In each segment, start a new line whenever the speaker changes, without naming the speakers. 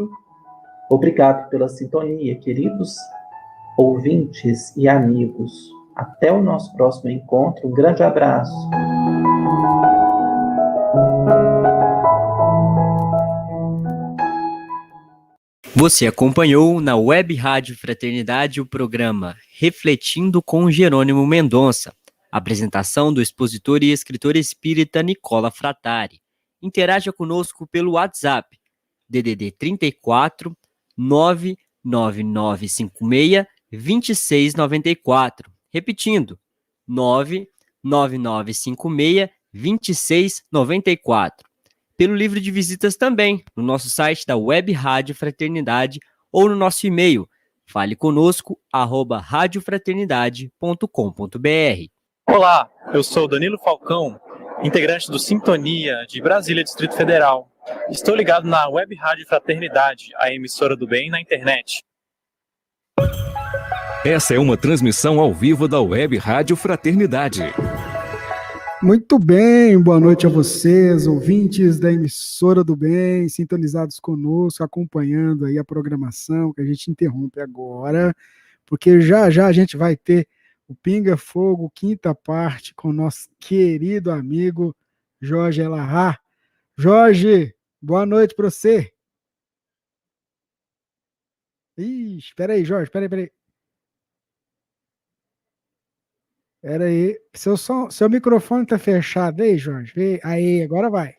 encontro. Obrigado pela sintonia, queridos ouvintes e amigos. Até o nosso próximo encontro. Um grande abraço.
Você acompanhou na Web Rádio Fraternidade o programa Refletindo com Jerônimo Mendonça. Apresentação do expositor e escritor espírita Nicola Frattari. Interaja conosco pelo WhatsApp DDD 34 99956 2694. Repetindo, 99956 2694. Pelo livro de visitas também, no nosso site da Web Rádio Fraternidade ou no nosso e-mail, faleconosco@radiofraternidade.com.br.
Olá, eu sou Danilo Falcão, integrante do Sintonia de Brasília, Distrito Federal. Estou ligado na Web Rádio Fraternidade, a emissora do bem na internet.
Essa é uma transmissão ao vivo da Web Rádio Fraternidade.
Muito bem, boa noite a vocês, ouvintes da emissora do bem, sintonizados conosco, acompanhando aí a programação que a gente interrompe agora, porque já a gente vai ter o Pinga Fogo, quinta parte, com o nosso querido amigo Jorge Elahá. Jorge, boa noite para você. Espera aí, Jorge, espera aí. Espera aí, seu microfone tá fechado aí, Jorge. Aí, agora vai.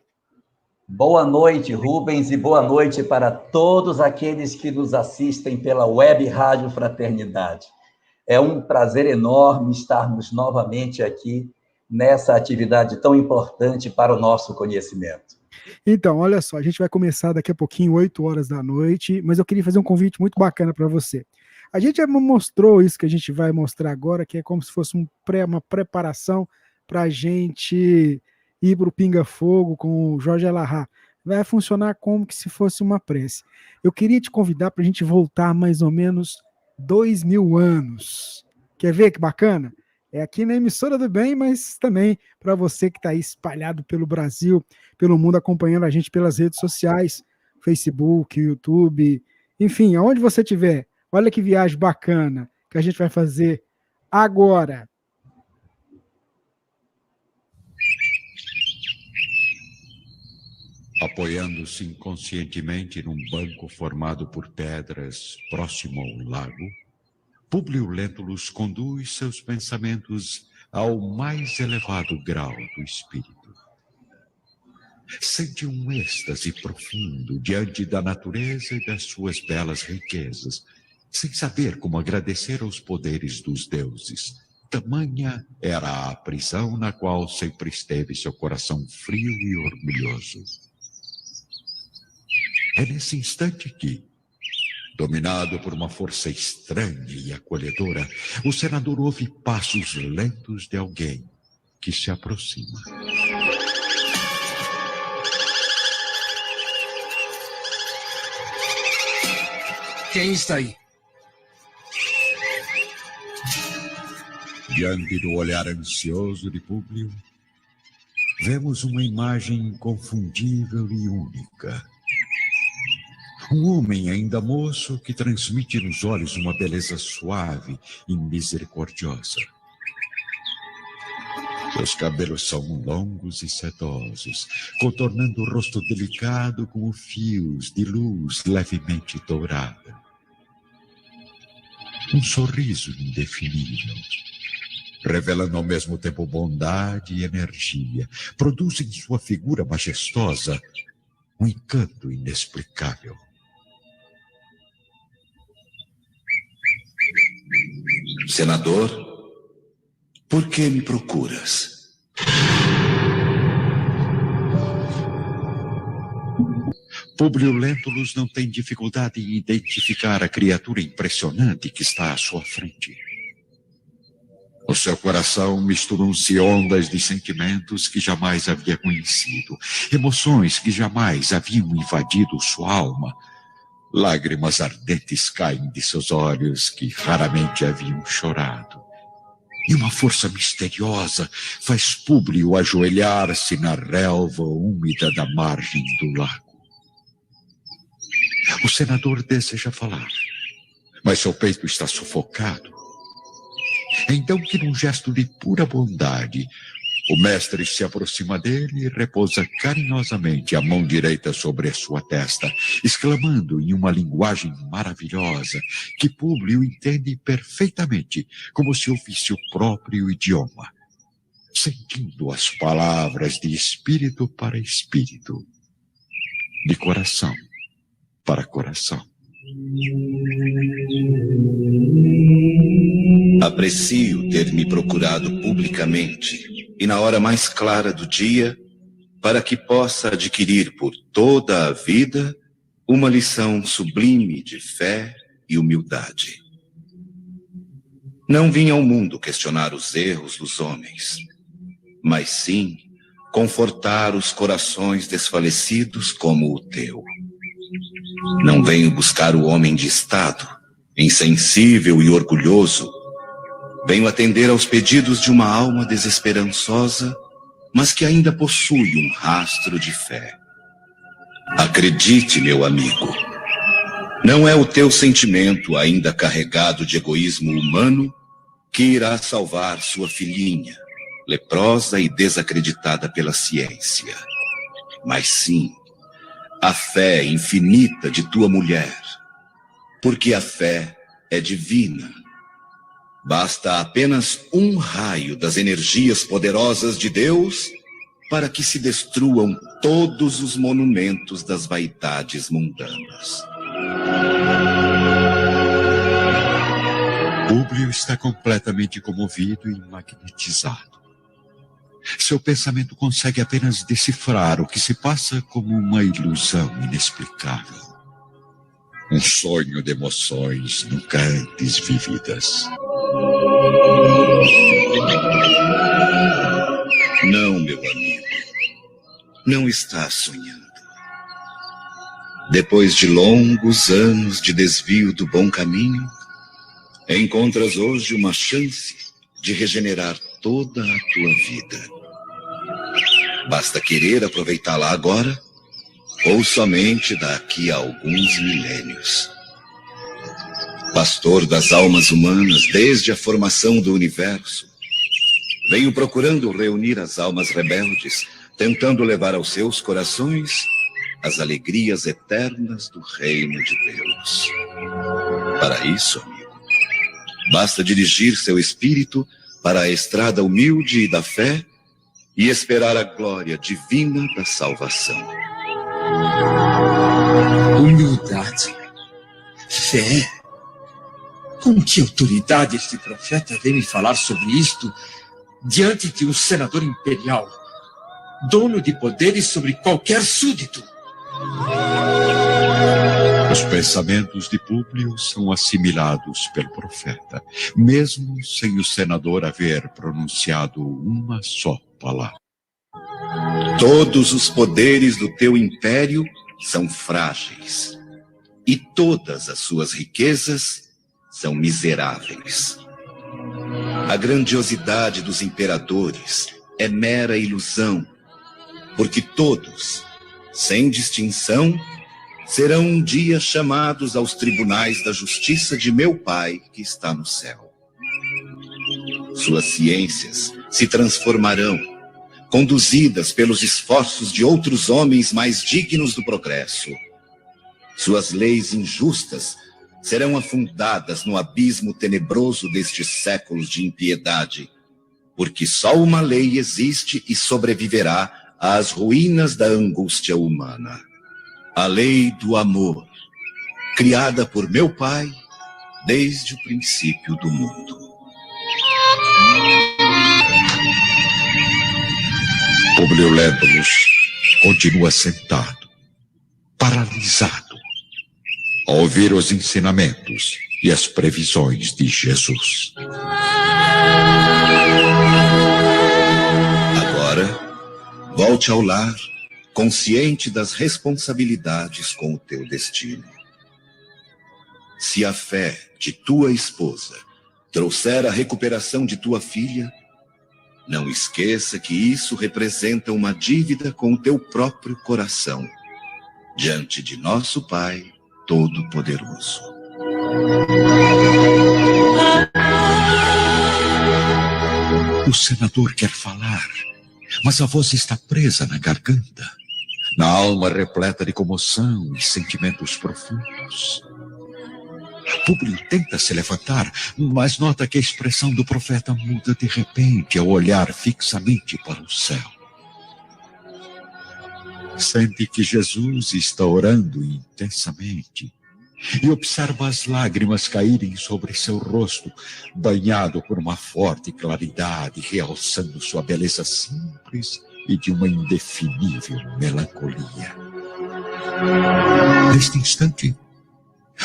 Boa noite, Rubens, e boa noite para todos aqueles que nos assistem pela Web Rádio Fraternidade. É um prazer enorme estarmos novamente aqui nessa atividade tão importante para o nosso conhecimento.
Então, olha só, a gente vai começar daqui a pouquinho, 8 horas da noite, mas eu queria fazer um convite muito bacana para você. A gente já mostrou isso que a gente vai mostrar agora, que é como se fosse uma preparação para a gente ir para o Pinga Fogo com o Jorge Elahá. Vai funcionar como que se fosse uma prece. Eu queria te convidar para a gente voltar mais ou menos 2000 anos. Quer ver que bacana? É aqui na emissora do bem, mas também para você que está aí espalhado pelo Brasil, pelo mundo, acompanhando a gente pelas redes sociais, Facebook, YouTube, enfim, aonde você estiver. Olha que viagem bacana que a gente vai fazer agora.
Apoiando-se inconscientemente num banco formado por pedras próximo ao lago, Públio Lentulus conduz seus pensamentos ao mais elevado grau do espírito. Sente um êxtase profundo diante da natureza e das suas belas riquezas, sem saber como agradecer aos poderes dos deuses. Tamanha era a prisão na qual sempre esteve seu coração frio e orgulhoso. É nesse instante que, dominado por uma força estranha e acolhedora, o senador ouve passos lentos de alguém que se aproxima.
Quem está aí?
Diante do olhar ansioso de Públio, vemos uma imagem inconfundível e única. Um homem ainda moço que transmite nos olhos uma beleza suave e misericordiosa. Seus cabelos são longos e sedosos, contornando o rosto delicado com fios de luz levemente dourada. Um sorriso indefinível, revelando ao mesmo tempo bondade e energia, produz em sua figura majestosa um encanto inexplicável.
Senador, por que me procuras?
Públio Lentulus não tem dificuldade em identificar a criatura impressionante que está à sua frente. O seu coração misturam-se ondas de sentimentos que jamais havia conhecido, emoções que jamais haviam invadido sua alma. Lágrimas ardentes caem de seus olhos que raramente haviam chorado. E uma força misteriosa faz Públio ajoelhar-se na relva úmida da margem do lago. O senador deseja falar, mas seu peito está sufocado. Então que num gesto de pura bondade, o mestre se aproxima dele e repousa carinhosamente a mão direita sobre a sua testa, exclamando em uma linguagem maravilhosa que Públio entende perfeitamente, como se ouvisse o próprio idioma, sentindo as palavras de espírito para espírito, de coração para coração.
Aprecio ter me procurado publicamente e na hora mais clara do dia, para que possa adquirir por toda a vida uma lição sublime de fé e humildade. Não vim ao mundo questionar os erros dos homens, mas sim confortar os corações desfalecidos como o teu. Não venho buscar o homem de estado, insensível e orgulhoso. Venho atender aos pedidos de uma alma desesperançosa, mas que ainda possui um rastro de fé. Acredite, meu amigo, não é o teu sentimento ainda carregado de egoísmo humano que irá salvar sua filhinha, leprosa e desacreditada pela ciência, mas sim a fé infinita de tua mulher, porque a fé é divina. Basta apenas um raio das energias poderosas de Deus para que se destruam todos os monumentos das vaidades mundanas.
Públio está completamente comovido e magnetizado. Seu pensamento consegue apenas decifrar o que se passa como uma ilusão inexplicável. Um sonho de emoções nunca antes vividas.
Não, meu amigo, não estás sonhando. Depois de longos anos de desvio do bom caminho, encontras hoje uma chance de regenerar toda a tua vida. Basta querer aproveitá-la agora ou somente daqui a alguns milênios. Pastor das almas humanas desde a formação do universo, venho procurando reunir as almas rebeldes, tentando levar aos seus corações as alegrias eternas do reino de Deus. Para isso, amigo, basta dirigir seu espírito para a estrada humilde da fé e esperar a glória divina da salvação.
Humildade, fé. Com que autoridade este profeta vem me falar sobre isto diante de um senador imperial, dono de poderes sobre qualquer súdito?
Os pensamentos de Públio são assimilados pelo profeta, mesmo sem o senador haver pronunciado uma só palavra.
Todos os poderes do teu império são frágeis, e todas as suas riquezas são miseráveis. A grandiosidade dos imperadores é mera ilusão, porque todos, sem distinção, serão um dia chamados aos tribunais da justiça de meu Pai que está no céu. Suas ciências se transformarão, conduzidas pelos esforços de outros homens mais dignos do progresso. Suas leis injustas serão afundadas no abismo tenebroso destes séculos de impiedade, porque só uma lei existe e sobreviverá às ruínas da angústia humana. A lei do amor, criada por meu Pai desde o princípio do mundo.
Públio Lentulus continua sentado, paralisado, ao ouvir os ensinamentos e as previsões de Jesus.
Agora, volte ao lar, consciente das responsabilidades com o teu destino. Se a fé de tua esposa trouxer a recuperação de tua filha, não esqueça que isso representa uma dívida com o teu próprio coração, diante de nosso Pai
Todo-Poderoso. O senador quer falar, mas a voz está presa na garganta, na alma repleta de comoção e sentimentos profundos. Públio tenta se levantar, mas nota que a expressão do profeta muda de repente ao olhar fixamente para o céu. Sente que Jesus está orando intensamente e observa as lágrimas caírem sobre seu rosto, banhado por uma forte claridade, realçando sua beleza simples e de uma indefinível melancolia. Neste instante,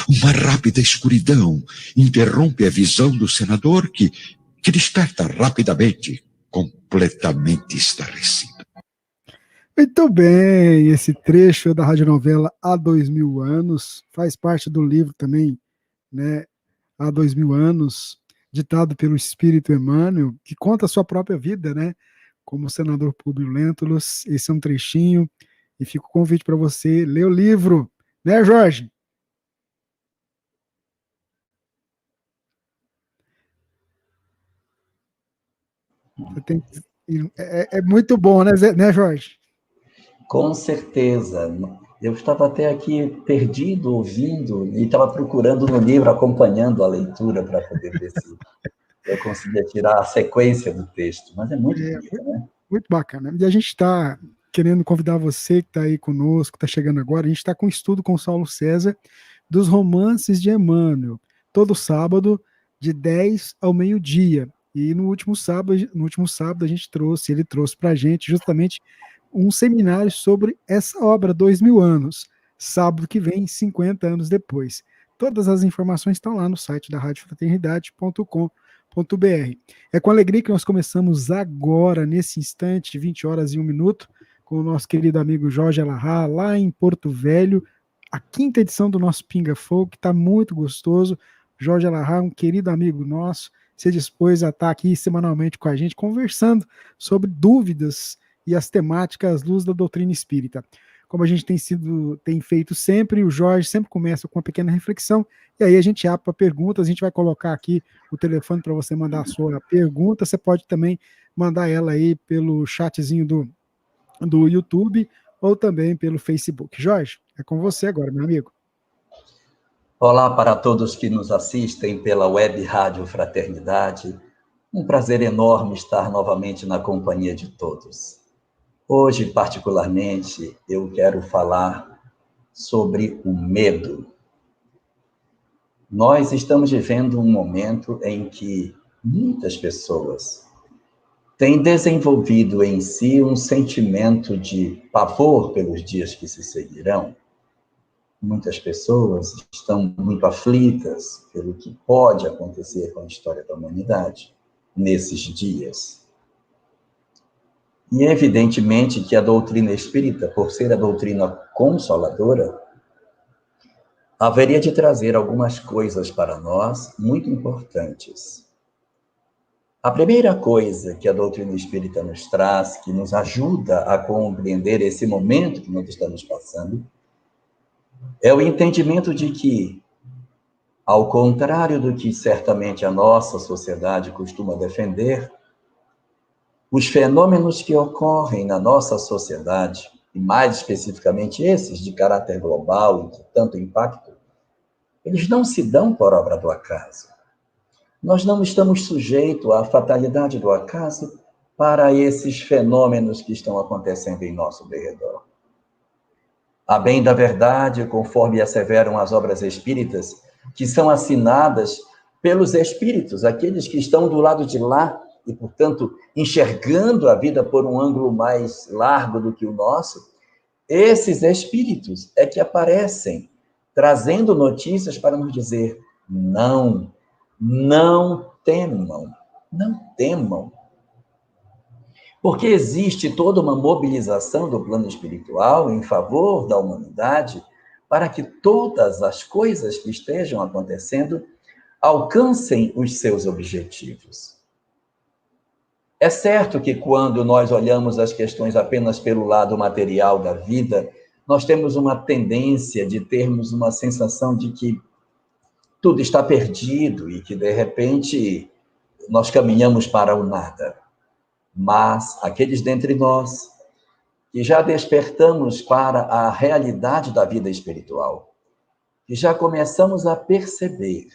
uma rápida escuridão interrompe a visão do senador que desperta rapidamente, completamente estarrecido.
Muito bem, esse trecho da radionovela Há 2000 Anos faz parte do livro também, né, Há 2000 Anos, ditado pelo Espírito Emmanuel, que conta a sua própria vida, né, como senador Públio Lentulus. Esse é um trechinho, e fica o convite para você ler o livro, né, Jorge? Você tem, é muito bom, né, Jorge?
Com certeza. Eu estava até aqui perdido, ouvindo, e estava procurando no livro, acompanhando a leitura para poder ver se eu conseguia tirar a sequência do texto. Mas é muito bonito, né?
Muito bacana. E a gente está querendo convidar você que está aí conosco, está chegando agora, a gente está com um estudo com o Saulo César dos romances de Emmanuel, todo sábado, de 10 ao meio-dia. E no último sábado ele trouxe para a gente justamente um seminário sobre essa obra, 2000 anos, sábado que vem, 50 anos depois. Todas as informações estão lá no site da radiofraternidade.com.br. É com alegria que nós começamos agora, nesse instante, 20 horas e 1 minuto, com o nosso querido amigo Jorge Alahá, lá em Porto Velho, a 5ª edição do nosso Pinga Folk, que está muito gostoso. Jorge Alahá, um querido amigo nosso, se dispôs a estar aqui semanalmente com a gente, conversando sobre dúvidas e as temáticas à luz da doutrina espírita. Como a gente tem feito sempre, o Jorge sempre começa com uma pequena reflexão, e aí a gente abre para perguntas. A gente vai colocar aqui o telefone para você mandar a sua pergunta. Você pode também mandar ela aí pelo chatzinho do YouTube ou também pelo Facebook. Jorge, é com você agora, meu amigo.
Olá para todos que nos assistem pela Web Rádio Fraternidade. Um prazer enorme estar novamente na companhia de todos. Hoje, particularmente, eu quero falar sobre o medo. Nós estamos vivendo um momento em que muitas pessoas têm desenvolvido em si um sentimento de pavor pelos dias que se seguirão. Muitas pessoas estão muito aflitas pelo que pode acontecer com a história da humanidade nesses dias. E é evidentemente que a doutrina espírita, por ser a doutrina consoladora, haveria de trazer algumas coisas para nós muito importantes. A primeira coisa que a doutrina espírita nos traz, que nos ajuda a compreender esse momento que nós estamos passando, é o entendimento de que, ao contrário do que certamente a nossa sociedade costuma defender, os fenômenos que ocorrem na nossa sociedade, e mais especificamente esses de caráter global e de tanto impacto, eles não se dão por obra do acaso. Nós não estamos sujeitos à fatalidade do acaso para esses fenômenos que estão acontecendo em nosso derredor. A bem da verdade, conforme asseveram as obras espíritas, que são assinadas pelos espíritos, aqueles que estão do lado de lá, e, portanto, enxergando a vida por um ângulo mais largo do que o nosso, esses espíritos é que aparecem, trazendo notícias para nos dizer: não temam, não temam. Porque existe toda uma mobilização do plano espiritual em favor da humanidade para que todas as coisas que estejam acontecendo alcancem os seus objetivos. É certo que quando nós olhamos as questões apenas pelo lado material da vida, nós temos uma tendência de termos uma sensação de que tudo está perdido e que, de repente, nós caminhamos para o nada. Mas aqueles dentre nós que já despertamos para a realidade da vida espiritual, que já começamos a perceber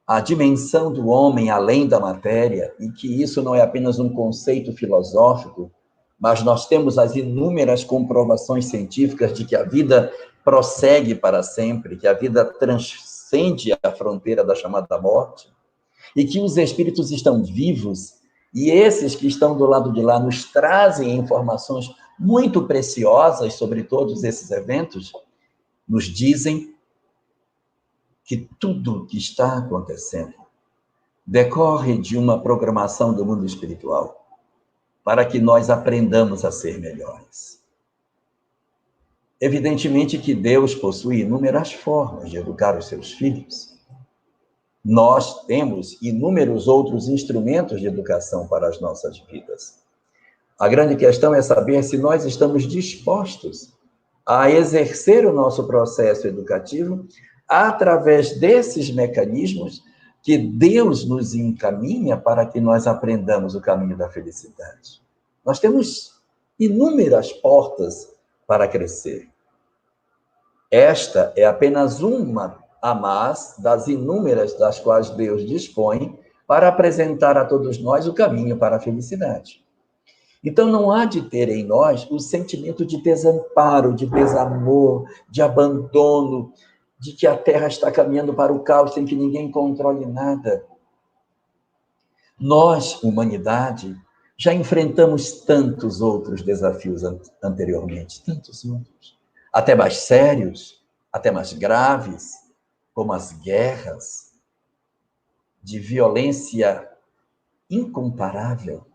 a dimensão do homem além da matéria, e que isso não é apenas um conceito filosófico, mas nós temos as inúmeras comprovações científicas de que a vida prossegue para sempre, que a vida transcende a fronteira da chamada morte, e que os espíritos estão vivos, e esses que estão do lado de lá nos trazem informações muito preciosas sobre todos esses eventos, nos dizem que tudo o que está acontecendo decorre de uma programação do mundo espiritual, para que nós aprendamos a ser melhores. Evidentemente que Deus possui inúmeras formas de educar os seus filhos. Nós temos inúmeros outros instrumentos de educação para as nossas vidas. A grande questão é saber se nós estamos dispostos a exercer o nosso processo educativo através desses mecanismos que Deus nos encaminha para que nós aprendamos o caminho da felicidade. Nós temos inúmeras portas para crescer. Esta é apenas uma a mais das inúmeras das quais Deus dispõe para apresentar a todos nós o caminho para a felicidade. Então, não há de ter em nós o sentimento de desamparo, de desamor, de abandono, de que a Terra está caminhando para o caos sem que ninguém controle nada. Nós, humanidade, já enfrentamos tantos outros desafios anteriormente, tantos outros, até mais sérios, até mais graves, como as guerras, de violência incomparável.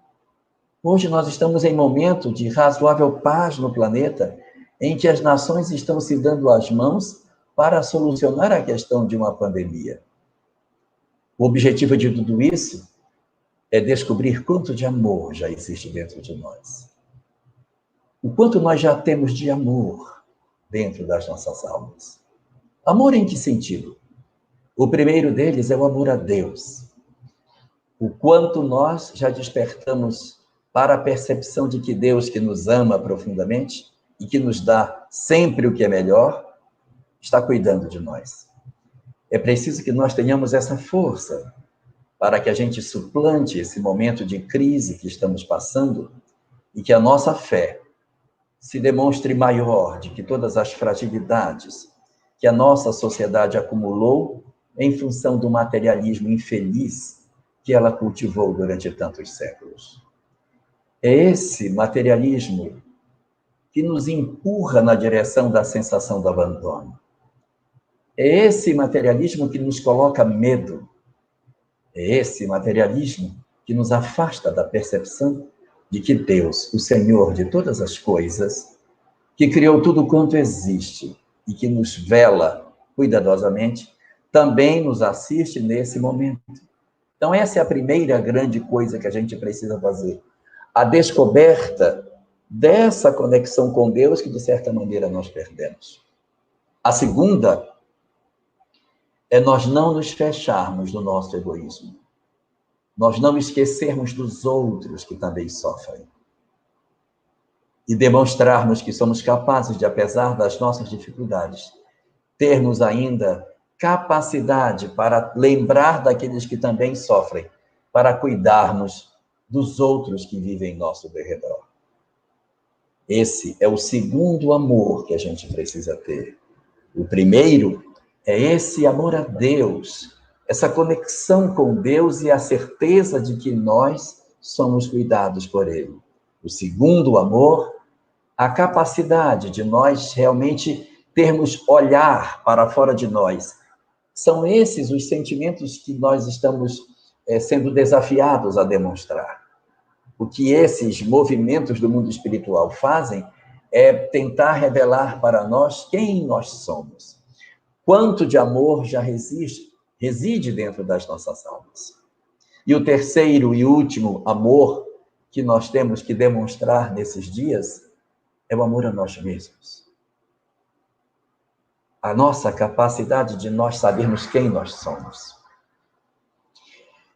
Hoje nós estamos em momento de razoável paz no planeta, em que as nações estão se dando as mãos para solucionar a questão de uma pandemia. O objetivo de tudo isso é descobrir quanto de amor já existe dentro de nós. O quanto nós já temos de amor dentro das nossas almas. Amor em que sentido? O primeiro deles é o amor a Deus. O quanto nós já despertamos para a percepção de que Deus, que nos ama profundamente e que nos dá sempre o que é melhor, está cuidando de nós. É preciso que nós tenhamos essa força para que a gente suplante esse momento de crise que estamos passando e que a nossa fé se demonstre maior de que todas as fragilidades que a nossa sociedade acumulou em função do materialismo infeliz que ela cultivou durante tantos séculos. É esse materialismo que nos empurra na direção da sensação do abandono. É esse materialismo que nos coloca medo. É esse materialismo que nos afasta da percepção de que Deus, o Senhor de todas as coisas, que criou tudo quanto existe e que nos vela cuidadosamente, também nos assiste nesse momento. Então, essa é a primeira grande coisa que a gente precisa fazer. A descoberta dessa conexão com Deus que, de certa maneira, nós perdemos. A segunda é nós não nos fecharmos no nosso egoísmo. Nós não esquecermos dos outros que também sofrem. E demonstrarmos que somos capazes de, apesar das nossas dificuldades, termos ainda capacidade para lembrar daqueles que também sofrem, para cuidarmos dos outros que vivem em nosso derredor. Esse é o segundo amor que a gente precisa ter. O primeiro é esse amor a Deus, essa conexão com Deus e a certeza de que nós somos cuidados por Ele. O segundo amor, a capacidade de nós realmente termos olhar para fora de nós. São esses os sentimentos que nós estamos sendo desafiados a demonstrar. O que esses movimentos do mundo espiritual fazem é tentar revelar para nós quem nós somos. Quanto de amor já reside dentro das nossas almas. E o terceiro e último amor que nós temos que demonstrar nesses dias é o amor a nós mesmos. a nossa capacidade de nós sabermos quem nós somos.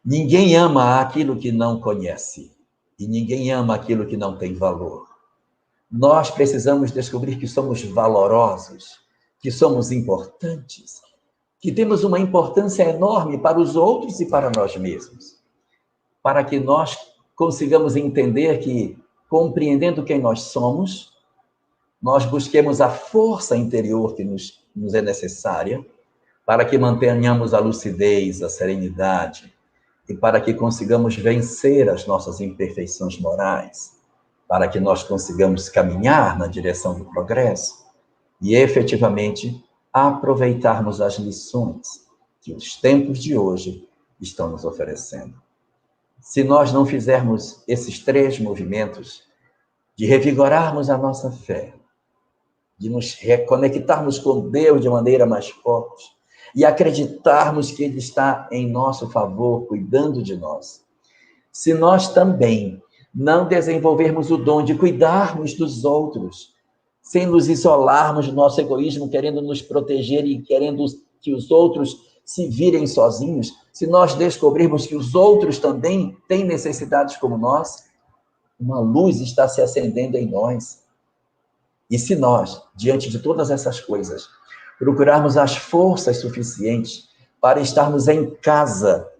Ninguém ama aquilo que não conhece, e ninguém ama aquilo que não tem valor. Nós precisamos descobrir que somos valorosos, que somos importantes, que temos uma importância enorme para os outros e para nós mesmos, para que nós consigamos entender que, compreendendo quem nós somos, nós busquemos a força interior que nos é necessária para que mantenhamos a lucidez, a serenidade, e para que consigamos vencer as nossas imperfeições morais, para que nós consigamos caminhar na direção do progresso e, efetivamente, aproveitarmos as lições que os tempos de hoje estão nos oferecendo. Se nós não fizermos esses 3 movimentos, de revigorarmos a nossa fé, de nos reconectarmos com Deus de maneira mais forte e acreditarmos que Ele está em nosso favor, cuidando de nós. Se nós também não desenvolvermos o dom de cuidarmos dos outros, sem nos isolarmos do nosso egoísmo, querendo nos proteger e querendo que os outros se virem sozinhos, se nós descobrirmos que os outros também têm necessidades como nós, uma luz está se acendendo em nós. E se nós, diante de todas essas coisas, procurarmos as forças suficientes para estarmos em casa,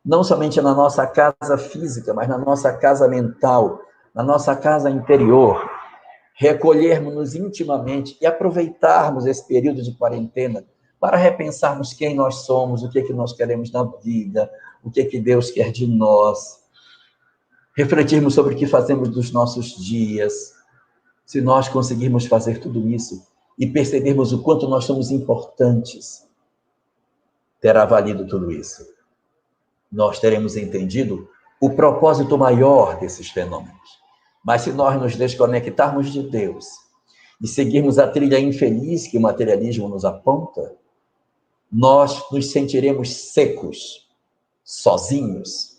não somente na nossa casa física, mas na nossa casa mental, na nossa casa interior, recolhermos-nos intimamente e aproveitarmos esse período de quarentena para repensarmos quem nós somos, o que é que nós queremos na vida, o que é que Deus quer de nós, refletirmos sobre o que fazemos dos nossos dias. Se nós conseguirmos fazer tudo isso e percebermos o quanto nós somos importantes, terá valido tudo isso. Nós teremos entendido o propósito maior desses fenômenos. Mas se nós nos desconectarmos de Deus e seguirmos a trilha infeliz que o materialismo nos aponta, nós nos sentiremos secos, sozinhos.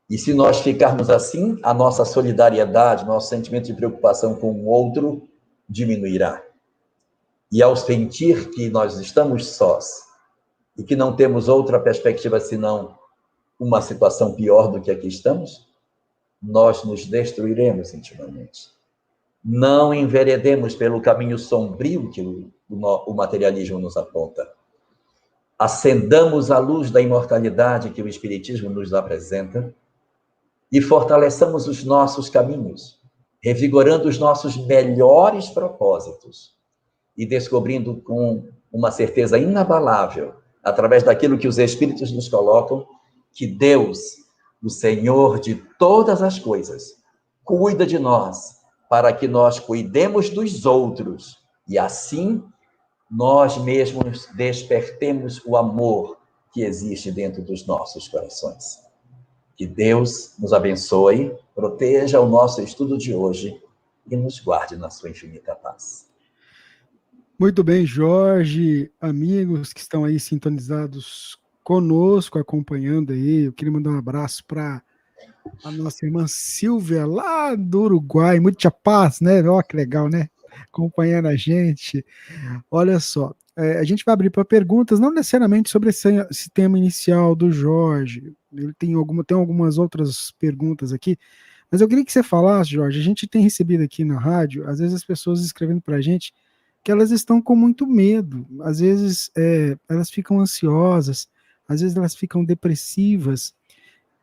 E se nós ficarmos assim, a nossa solidariedade, nosso sentimento de preocupação com o outro diminuirá. E ao sentir que nós estamos sós e que não temos outra perspectiva senão uma situação pior do que aqui estamos, nós nos destruiremos intimamente. Não enveredemos pelo caminho sombrio que o materialismo nos aponta. Acendamos a luz da imortalidade que o Espiritismo nos apresenta e fortaleçamos os nossos caminhos, revigorando os nossos melhores propósitos e descobrindo com uma certeza inabalável, através daquilo que os Espíritos nos colocam, que Deus, o Senhor de todas as coisas, cuida de nós, para que nós cuidemos dos outros, e assim nós mesmos despertemos o amor que existe dentro dos nossos corações. Que Deus nos abençoe, proteja o nosso estudo de hoje e nos guarde na sua infinita paz.
Muito bem, Jorge, amigos que estão aí sintonizados conosco, acompanhando aí. Eu queria mandar um abraço para a nossa irmã Silvia, lá do Uruguai. Muita paz, né? Olha que legal, né? Acompanhando a gente. Olha só, a gente vai abrir para perguntas, não necessariamente sobre esse tema inicial do Jorge. Ele tem algumas outras perguntas aqui, mas eu queria que você falasse, Jorge. A gente tem recebido aqui na rádio, às vezes as pessoas escrevendo para a gente que elas estão com muito medo, às vezes elas ficam ansiosas, às vezes elas ficam depressivas.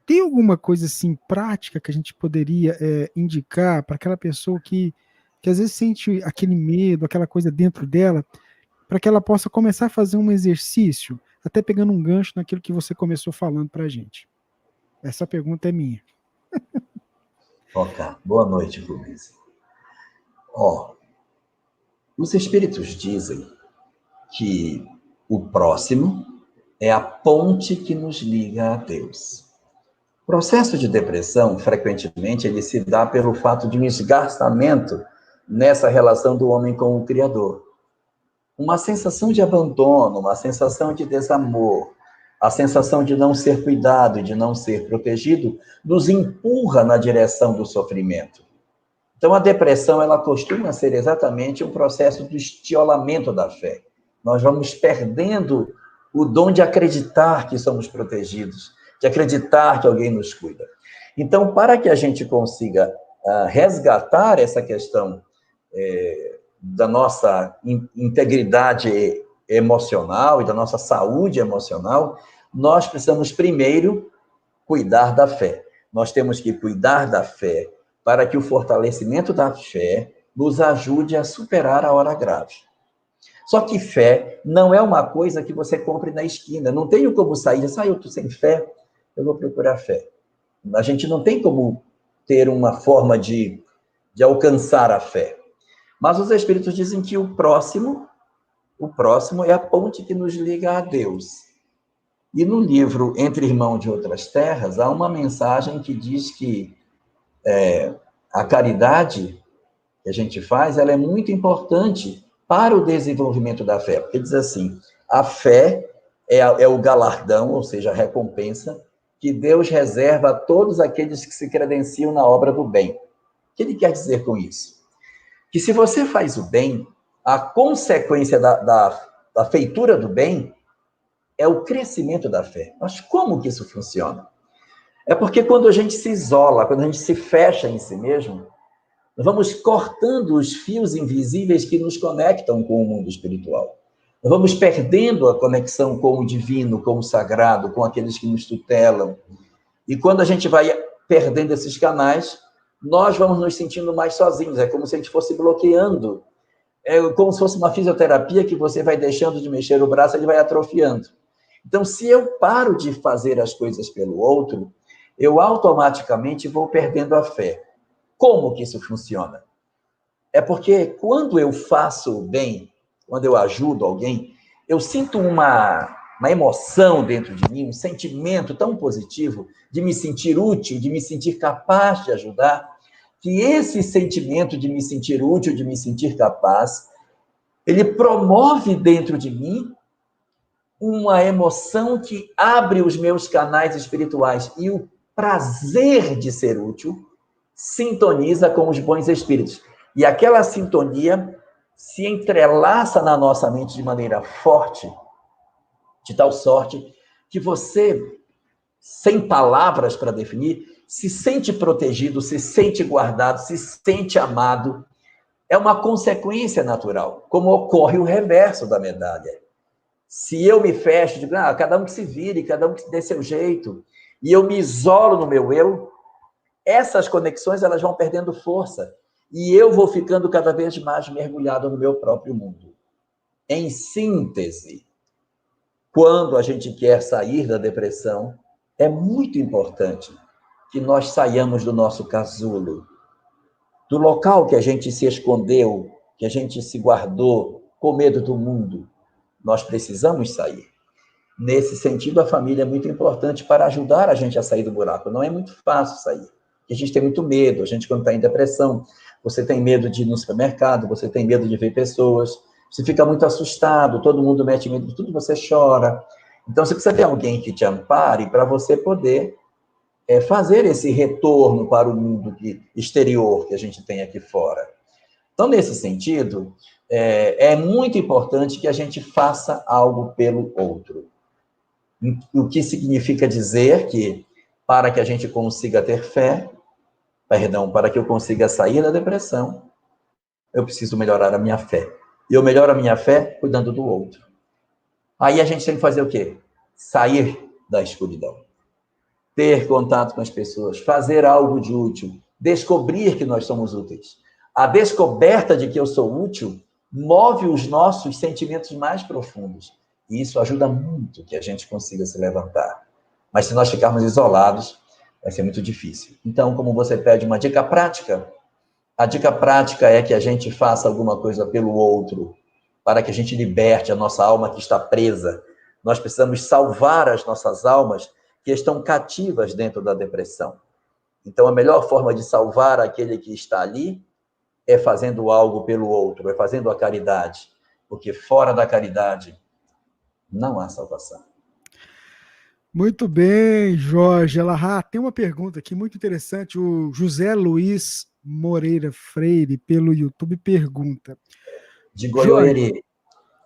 Tem alguma coisa assim prática que a gente poderia indicar para aquela pessoa que às vezes sente aquele medo, aquela coisa dentro dela, para que ela possa começar a fazer um exercício, até pegando um gancho naquilo que você começou falando para a gente? Essa pergunta é minha.
Ok, boa noite, Rubens. Os Espíritos dizem que o próximo é a ponte que nos liga a Deus. O processo de depressão, frequentemente, ele se dá pelo fato de um esgarçamento nessa relação do homem com o Criador. Uma sensação de abandono, uma sensação de desamor, a sensação de não ser cuidado e de não ser protegido, nos empurra na direção do sofrimento. Então, a depressão, ela costuma ser exatamente um processo de estiolamento da fé, Nós vamos perdendo o dom de acreditar que somos protegidos, de acreditar que alguém nos cuida. Então, para que a gente consiga resgatar essa questão da nossa integridade emocional e da nossa saúde emocional, nós precisamos primeiro cuidar da fé. Nós temos que cuidar da fé para que o fortalecimento da fé nos ajude a superar a hora grave. Só que fé não é uma coisa que você compre na esquina. Não tenho como sair e dizer, eu estou sem fé, eu vou procurar fé. A gente não tem como ter uma forma de alcançar a fé. Mas os Espíritos dizem que o próximo é a ponte que nos liga a Deus. E no livro Entre Irmãos de Outras Terras, há uma mensagem que diz que a caridade que a gente faz, ela é muito importante para o desenvolvimento da fé. Porque diz assim, a fé é o galardão, ou seja, a recompensa, que Deus reserva a todos aqueles que se credenciam na obra do bem. O que ele quer dizer com isso? Que se você faz o bem, a consequência da feitura do bem é o crescimento da fé. Mas como que isso funciona? É porque quando a gente se isola, quando a gente se fecha em si mesmo, nós vamos cortando os fios invisíveis que nos conectam com o mundo espiritual. Nós vamos perdendo a conexão com o divino, com o sagrado, com aqueles que nos tutelam. E quando a gente vai perdendo esses canais, nós vamos nos sentindo mais sozinhos. É como se a gente fosse bloqueando. É como se fosse uma fisioterapia que você vai deixando de mexer o braço, ele vai atrofiando. Então, se eu paro de fazer as coisas pelo outro, eu automaticamente vou perdendo a fé. Como que isso funciona? É porque quando eu faço o bem, quando eu ajudo alguém, eu sinto uma emoção dentro de mim, um sentimento tão positivo de me sentir útil, de me sentir capaz de ajudar, que esse sentimento de me sentir útil, de me sentir capaz, ele promove dentro de mim uma emoção que abre os meus canais espirituais. E o prazer de ser útil sintoniza com os bons espíritos. E aquela sintonia se entrelaça na nossa mente de maneira forte, de tal sorte que você, sem palavras para definir, se sente protegido, se sente guardado, se sente amado. É uma consequência natural, como ocorre o reverso da medalha. Se eu me fecho, digo, cada um que se vire, cada um que dê seu jeito, e eu me isolo no meu eu, essas conexões elas vão perdendo força, e eu vou ficando cada vez mais mergulhado no meu próprio mundo. Em síntese, quando a gente quer sair da depressão, é muito importante que nós saiamos do nosso casulo, do local que a gente se escondeu, que a gente se guardou com medo do mundo. Nós precisamos sair. Nesse sentido, a família é muito importante para ajudar a gente a sair do buraco. Não é muito fácil sair. A gente tem muito medo. A gente, quando está em depressão, você tem medo de ir no supermercado, você tem medo de ver pessoas, você fica muito assustado, todo mundo mete medo de tudo, você chora. Então, você precisa ter alguém que te ampare para você poder fazer esse retorno para o mundo exterior que a gente tem aqui fora. Então, nesse sentido, é muito importante que a gente faça algo pelo outro. O que significa dizer que, para que a gente consiga ter fé, para que eu consiga sair da depressão, eu preciso melhorar a minha fé. E eu melhoro a minha fé cuidando do outro. Aí a gente tem que fazer o quê? Sair da escuridão. Ter contato com as pessoas, fazer algo de útil, descobrir que nós somos úteis. A descoberta de que eu sou útil move os nossos sentimentos mais profundos. E isso ajuda muito que a gente consiga se levantar. Mas se nós ficarmos isolados, vai ser muito difícil. Então, como você pede uma dica prática, a dica prática é que a gente faça alguma coisa pelo outro, para que a gente liberte a nossa alma que está presa. Nós precisamos salvar as nossas almas que estão cativas dentro da depressão. Então, a melhor forma de salvar aquele que está ali é fazendo algo pelo outro, é fazendo a caridade, porque fora da caridade não há salvação.
Muito bem, Jorge Elahá. Tem uma pergunta aqui muito interessante. O José Luiz Moreira Freire, pelo YouTube, pergunta.
De Goiôerê.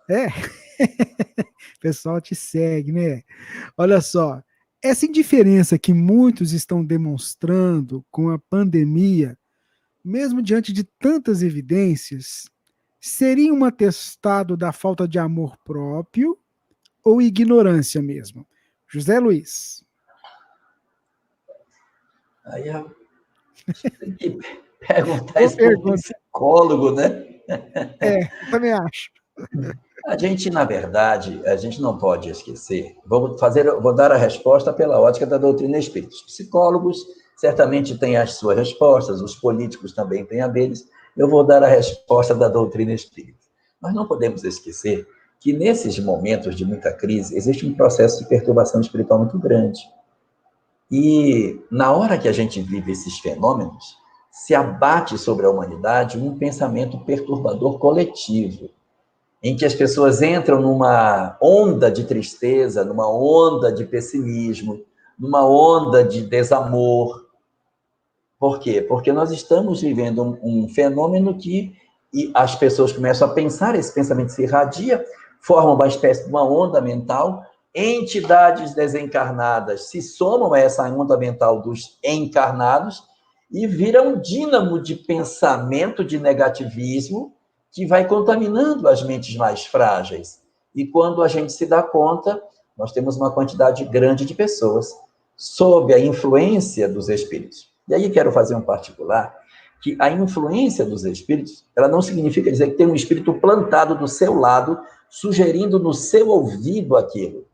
É, o pessoal te segue, né? Olha só, essa indiferença que muitos estão demonstrando com a pandemia, mesmo diante de tantas evidências, seria um atestado da falta de amor próprio ou ignorância mesmo? José Luiz.
Aí eu tem que perguntar
Boa
isso para um
pergunta.
psicólogo, né?
Eu também acho.
A gente, na verdade, a gente não pode esquecer. Vou dar a resposta pela ótica da doutrina espírita. Os psicólogos certamente têm as suas respostas, os políticos também têm a deles. Eu vou dar a resposta da doutrina espírita. Nós não podemos esquecer que nesses momentos de muita crise existe um processo de perturbação espiritual muito grande. E na hora que a gente vive esses fenômenos, se abate sobre a humanidade um pensamento perturbador coletivo, em que as pessoas entram numa onda de tristeza, numa onda de pessimismo, numa onda de desamor. Por quê? Porque nós estamos vivendo um fenômeno que as pessoas começam a pensar, esse pensamento se irradia, forma uma espécie de uma onda mental, entidades desencarnadas se somam a essa onda mental dos encarnados e vira um dínamo de pensamento, de negativismo, que vai contaminando as mentes mais frágeis. E quando a gente se dá conta, nós temos uma quantidade grande de pessoas sob a influência dos espíritos. E aí quero fazer um particular, que a influência dos espíritos, ela não significa dizer que tem um espírito plantado do seu lado, sugerindo no seu ouvido aquilo.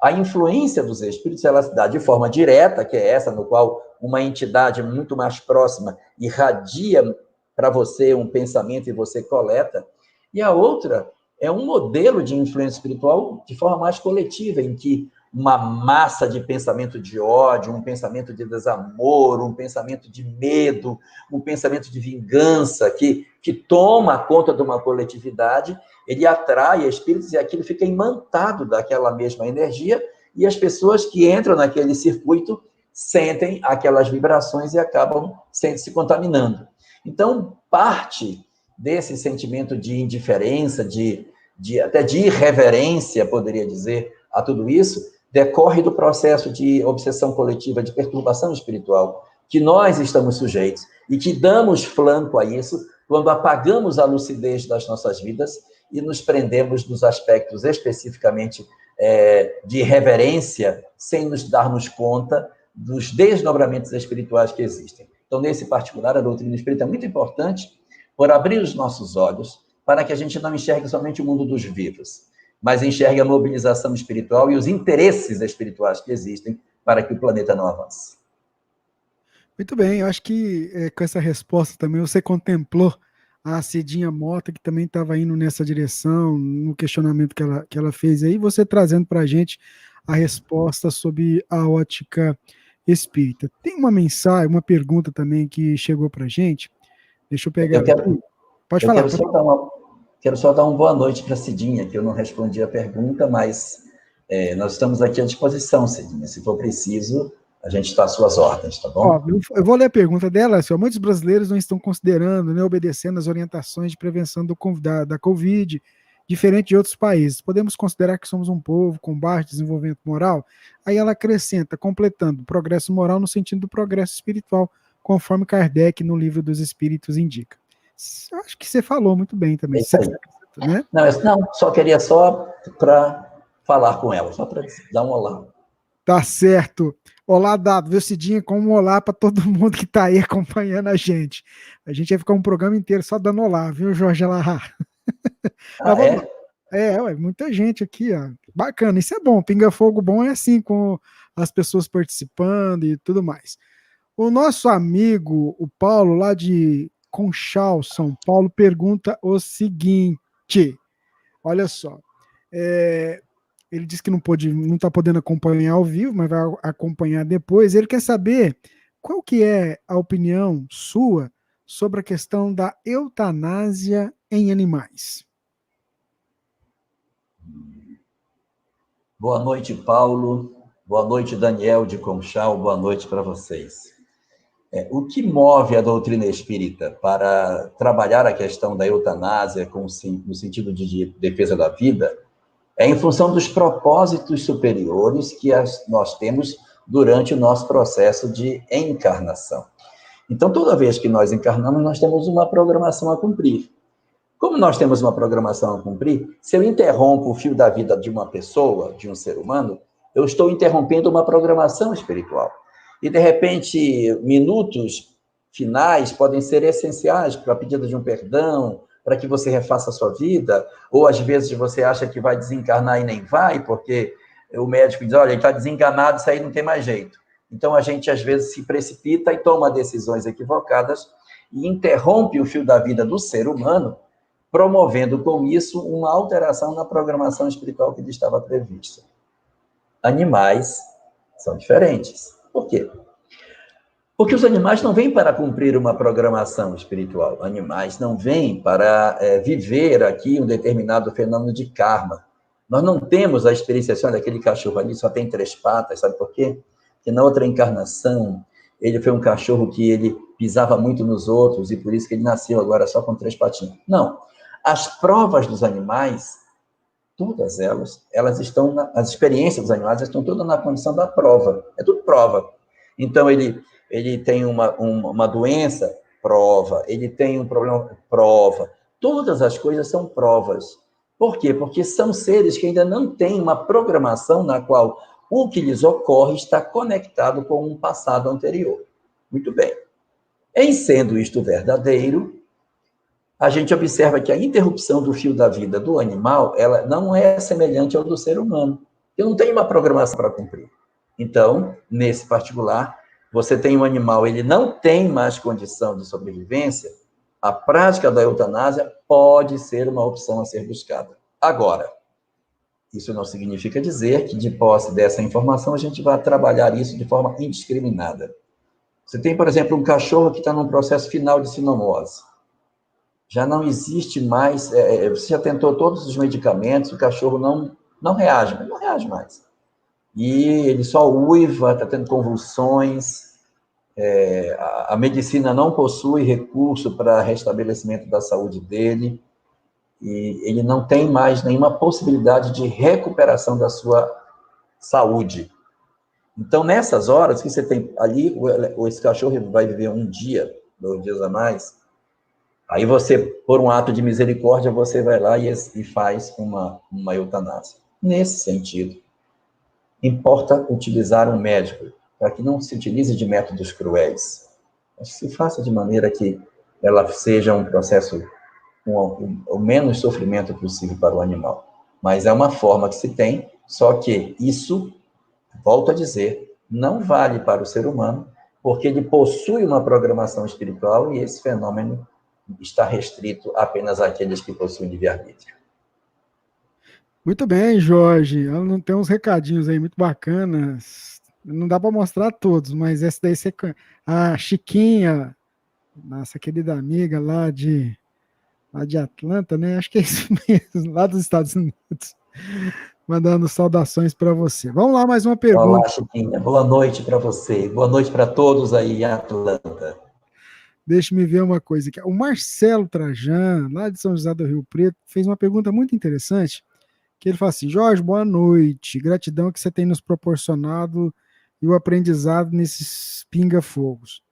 A influência dos espíritos, ela se dá de forma direta, que é essa no qual uma entidade muito mais próxima irradia para você um pensamento e você coleta. E a outra é um modelo de influência espiritual de forma mais coletiva, em que uma massa de pensamento de ódio, um pensamento de desamor, um pensamento de medo, um pensamento de vingança que toma conta de uma coletividade, ele atrai espíritos e aquilo fica imantado daquela mesma energia e as pessoas que entram naquele circuito sentem aquelas vibrações e acabam se contaminando. Então, parte desse sentimento de indiferença, até de irreverência, poderia dizer, a tudo isso, decorre do processo de obsessão coletiva, de perturbação espiritual, que nós estamos sujeitos e que damos flanco a isso quando apagamos a lucidez das nossas vidas e nos prendemos nos aspectos especificamente de reverência, sem nos darmos conta dos desdobramentos espirituais que existem. Então, nesse particular, a doutrina espírita é muito importante por abrir os nossos olhos para que a gente não enxergue somente o mundo dos vivos, mas enxergue a mobilização espiritual e os interesses espirituais que existem para que o planeta não avance.
Muito bem, eu acho que com essa resposta também você contemplou a Cidinha Mota, que também estava indo nessa direção, no questionamento que ela fez aí, você trazendo para a gente a resposta sobre a ótica espírita. Tem uma mensagem, uma pergunta também que chegou para a gente, deixa eu pegar. Pode falar.
Quero só dar uma boa noite para a Cidinha, que eu não respondi a pergunta, mas nós estamos aqui à disposição, Cidinha. Se for preciso, a gente está às suas ordens, tá bom?
Ó, eu vou ler a pergunta dela. Assim, muitos brasileiros não estão considerando, né, obedecendo as orientações de prevenção da Covid, diferente de outros países. Podemos considerar que somos um povo com baixo desenvolvimento moral? Aí ela acrescenta, completando, progresso moral no sentido do progresso espiritual, conforme Kardec, no Livro dos Espíritos, indica. Acho que você falou muito bem também.
Né? Não, só queria para falar com ela, só para dar um olá.
Tá certo. Olá, dado. Viu, Cidinha? Com um olá para todo mundo que tá aí acompanhando a gente. A gente vai ficar um programa inteiro só dando olá, viu, Jorge Alahá? Muita gente aqui, ó. Bacana, isso é bom. Pinga Fogo bom é assim, com as pessoas participando e tudo mais. O nosso amigo, o Paulo, lá de Conchal, São Paulo, pergunta o seguinte: olha só, ele disse que não está podendo acompanhar ao vivo, mas vai acompanhar depois. Ele quer saber qual que é a opinião sua sobre a questão da eutanásia em animais.
Boa noite, Paulo. Boa noite, Daniel de Conchal. Boa noite para vocês. O que move a doutrina espírita para trabalhar a questão da eutanásia no sentido de defesa da vida é em função dos propósitos superiores que nós temos durante o nosso processo de encarnação. Então, toda vez que nós encarnamos, nós temos uma programação a cumprir. Como nós temos uma programação a cumprir, se eu interrompo o fio da vida de uma pessoa, de um ser humano, eu estou interrompendo uma programação espiritual. E, de repente, minutos finais podem ser essenciais para a pedida de um perdão, para que você refaça a sua vida, ou às vezes você acha que vai desencarnar e nem vai, porque o médico diz, olha, ele está desenganado, isso aí não tem mais jeito. Então, a gente, às vezes, se precipita e toma decisões equivocadas e interrompe o fio da vida do ser humano, promovendo com isso uma alteração na programação espiritual que lhe estava prevista. Animais são diferentes. Por quê? Porque os animais não vêm para cumprir uma programação espiritual. Animais não vêm para viver aqui um determinado fenômeno de karma. Nós não temos a experiência assim, olha, aquele cachorro ali só tem 3 patas, sabe por quê? Porque na outra encarnação, ele foi um cachorro que ele pisava muito nos outros e por isso que ele nasceu agora só com 3 patinhas. Não. As provas dos animais, todas elas estão, as experiências dos animais estão todas na condição da prova. É tudo prova. Então, ele tem uma doença, prova. Ele tem um problema, prova. Todas as coisas são provas. Por quê? Porque são seres que ainda não têm uma programação na qual o que lhes ocorre está conectado com um passado anterior. Muito bem. Em sendo isto verdadeiro, a gente observa que a interrupção do fio da vida do animal, ela não é semelhante ao do ser humano. Ele não tem uma programação para cumprir. Então, nesse particular, você tem um animal, ele não tem mais condição de sobrevivência, a prática da eutanásia pode ser uma opção a ser buscada. Agora, isso não significa dizer que, de posse dessa informação, a gente vai trabalhar isso de forma indiscriminada. Você tem, por exemplo, um cachorro que está num processo final de sinomose. Já não existe mais, você já tentou todos os medicamentos, o cachorro não reage, mas não reage mais. E ele só uiva, está tendo convulsões, a medicina não possui recurso para restabelecimento da saúde dele, e ele não tem mais nenhuma possibilidade de recuperação da sua saúde. Então, nessas horas que você tem ali, esse cachorro vai viver 1 dia, 2 dias a mais, aí você, por um ato de misericórdia, você vai lá e faz uma eutanásia. Nesse sentido, importa utilizar um médico, para que não se utilize de métodos cruéis. Mas se faça de maneira que ela seja um processo com o menos sofrimento possível para o animal. Mas é uma forma que se tem, só que isso, volto a dizer, não vale para o ser humano, porque ele possui uma programação espiritual e esse fenômeno está restrito apenas àqueles que possuem livre-arbítrio.
Muito bem, Jorge. Ela tem uns recadinhos aí muito bacanas. Não dá para mostrar todos, mas essa daí a Chiquinha, nossa querida amiga lá de Atlanta, né? Acho que é isso mesmo, lá dos Estados Unidos. Mandando saudações para você. Vamos lá, mais uma pergunta.
Olá, Chiquinha. Boa noite para você. Boa noite para todos aí em Atlanta.
Deixa-me ver uma coisa aqui. O Marcelo Trajan, lá de São José do Rio Preto, fez uma pergunta muito interessante, que ele fala assim: Jorge, boa noite, gratidão que você tem nos proporcionado e o aprendizado nesses pinga-fogos.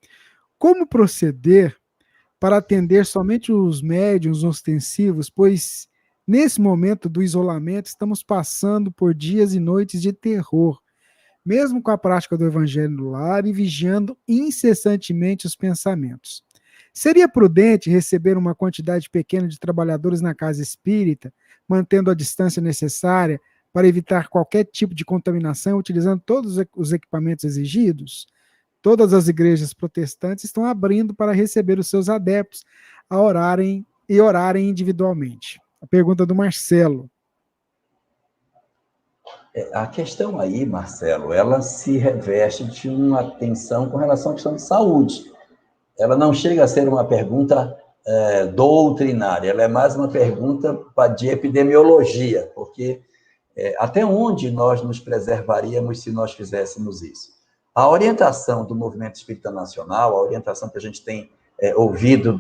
Como proceder para atender somente os médiuns ostensivos, pois nesse momento do isolamento estamos passando por dias e noites de terror, mesmo com a prática do evangelho no lar e vigiando incessantemente os pensamentos. Seria prudente receber uma quantidade pequena de trabalhadores na casa espírita, mantendo a distância necessária para evitar qualquer tipo de contaminação, utilizando todos os equipamentos exigidos? Todas as igrejas protestantes estão abrindo para receber os seus adeptos a orarem individualmente. A pergunta do Marcelo.
A questão aí, Marcelo, ela se reveste de uma atenção com relação à questão de saúde. Ela não chega a ser uma pergunta doutrinária, ela é mais uma pergunta de epidemiologia, porque até onde nós nos preservaríamos se nós fizéssemos isso? A orientação do Movimento Espírita Nacional, a orientação que a gente tem ouvido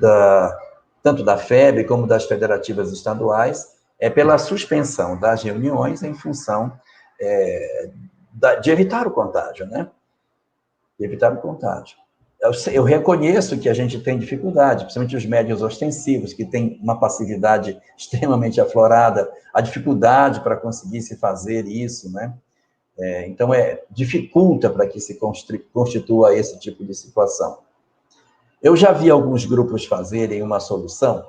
tanto da FEB como das federativas estaduais, é pela suspensão das reuniões em função de evitar o contágio, né? De evitar o contágio. Eu reconheço que a gente tem dificuldade, principalmente os médiuns ostensivos, que têm uma passividade extremamente aflorada, a dificuldade para conseguir se fazer isso, né? Então, dificulta para que se constitua esse tipo de situação. Eu já vi alguns grupos fazerem uma solução,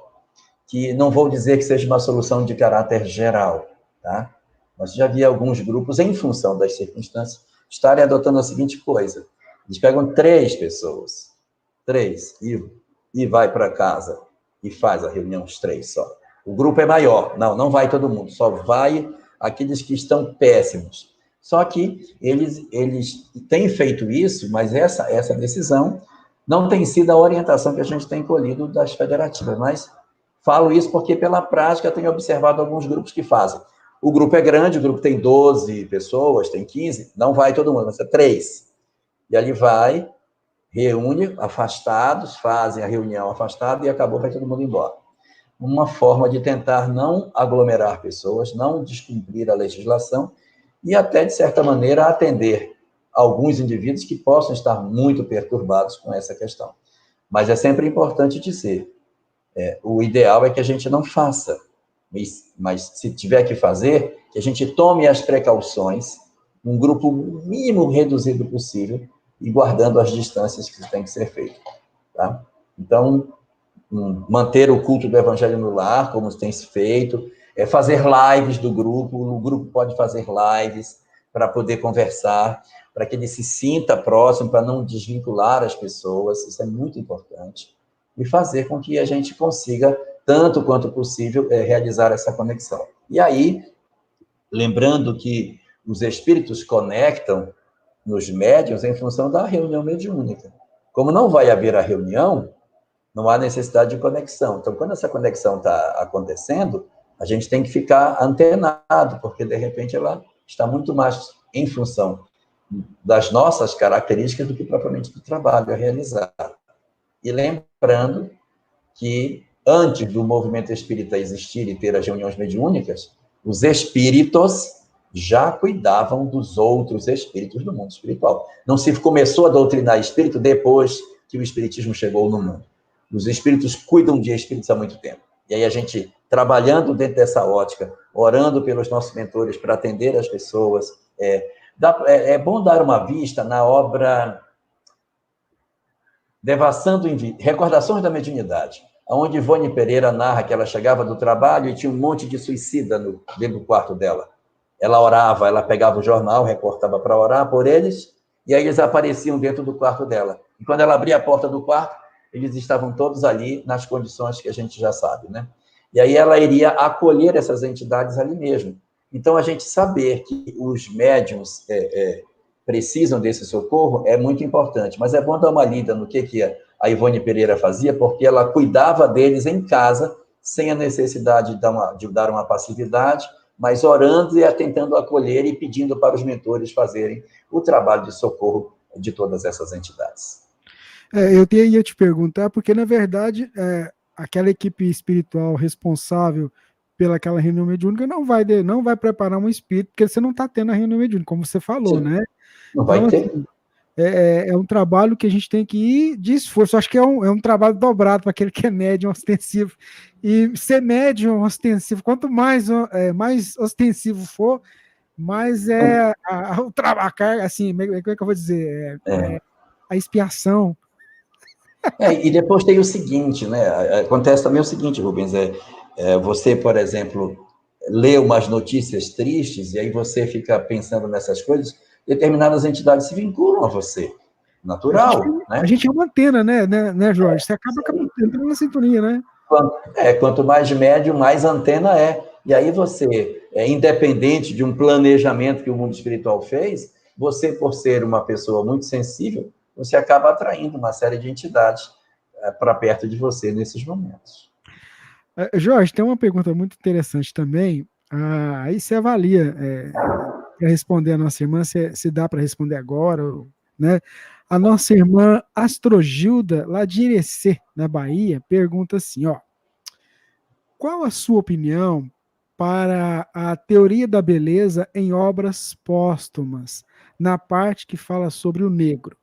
que não vou dizer que seja uma solução de caráter geral, tá? Mas já vi alguns grupos, em função das circunstâncias, estarem adotando a seguinte coisa: eles pegam 3 pessoas, 3, e vai para casa, e faz a reunião, os 3 só. O grupo é maior, não vai todo mundo, só vai aqueles que estão péssimos. Só que eles têm feito isso, mas essa decisão não tem sido a orientação que a gente tem colhido das federativas, mas falo isso porque, pela prática, tenho observado alguns grupos que fazem. O grupo é grande, o grupo tem 12 pessoas, tem 15, não vai todo mundo, mas é 3. E ali vai, reúne afastados, fazem a reunião afastada e acabou, vai todo mundo embora. Uma forma de tentar não aglomerar pessoas, não descumprir a legislação e até, de certa maneira, atender alguns indivíduos que possam estar muito perturbados com essa questão. Mas é sempre importante dizer, o ideal é que a gente não faça, mas se tiver que fazer, que a gente tome as precauções, um grupo mínimo reduzido possível, e guardando as distâncias que tem que ser feito, tá? Então, manter o culto do Evangelho no lar, como tem se feito, fazer lives do grupo, o grupo pode fazer lives para poder conversar, para que ele se sinta próximo, para não desvincular as pessoas, isso é muito importante, e fazer com que a gente consiga, tanto quanto possível, realizar essa conexão. E aí, lembrando que os espíritos conectam nos médiuns em função da reunião mediúnica. Como não vai haver a reunião, não há necessidade de conexão. Então, quando essa conexão está acontecendo, a gente tem que ficar antenado, porque, de repente, ela está muito mais em função das nossas características do que propriamente do trabalho a realizar. E lembrando que, antes do movimento espírita existir e ter as reuniões mediúnicas, os espíritos já cuidavam dos outros espíritos do mundo espiritual. Não se começou a doutrinar espírito depois que o espiritismo chegou no mundo. Os espíritos cuidam de espíritos há muito tempo. E aí a gente, trabalhando dentro dessa ótica, orando pelos nossos mentores para atender as pessoas, é bom dar uma vista na obra Recordações da Mediunidade, onde Ivone Pereira narra que ela chegava do trabalho e tinha um monte de suicida dentro do quarto dela. Ela orava, ela pegava o jornal, recortava para orar por eles, e aí eles apareciam dentro do quarto dela. E quando ela abria a porta do quarto, eles estavam todos ali nas condições que a gente já sabe, né? E aí ela iria acolher essas entidades ali mesmo. Então, a gente saber que os médiuns precisam desse socorro é muito importante, mas é bom dar uma lida no que a Ivone Pereira fazia, porque ela cuidava deles em casa, sem a necessidade de dar uma passividade, mas orando e tentando acolher e pedindo para os mentores fazerem o trabalho de socorro de todas essas entidades.
Eu ia te perguntar, porque, na verdade, aquela equipe espiritual responsável pelaquela reunião mediúnica não vai preparar um espírito, porque você não está tendo a reunião mediúnica, como você falou, sim, né?
Não vai ter.
Assim, é um trabalho que a gente tem que ir de esforço. Acho que é um trabalho dobrado para aquele que é médium ostensivo. E ser médium ostensivo, quanto mais ostensivo for, mais o trabalho, assim, como é que eu vou dizer? A expiação.
E depois tem o seguinte, né? Acontece também o seguinte, Rubens, você, por exemplo, lê umas notícias tristes e aí você fica pensando nessas coisas, determinadas entidades se vinculam a você. Natural,
a gente é uma antena, né, Jorge? Você acaba entrando na sintonia, né?
Quanto mais médium, mais antena é. E aí você, independente de um planejamento que o mundo espiritual fez, você, por ser uma pessoa muito sensível, você acaba atraindo uma série de entidades para perto de você nesses momentos.
Jorge, tem uma pergunta muito interessante também. Aí você avalia para responder a nossa irmã, se dá para responder agora, ou né? A nossa irmã Astrogilda, lá de Irecê, na Bahia, pergunta assim, ó: qual a sua opinião para a teoria da beleza em obras póstumas, na parte que fala sobre o negro?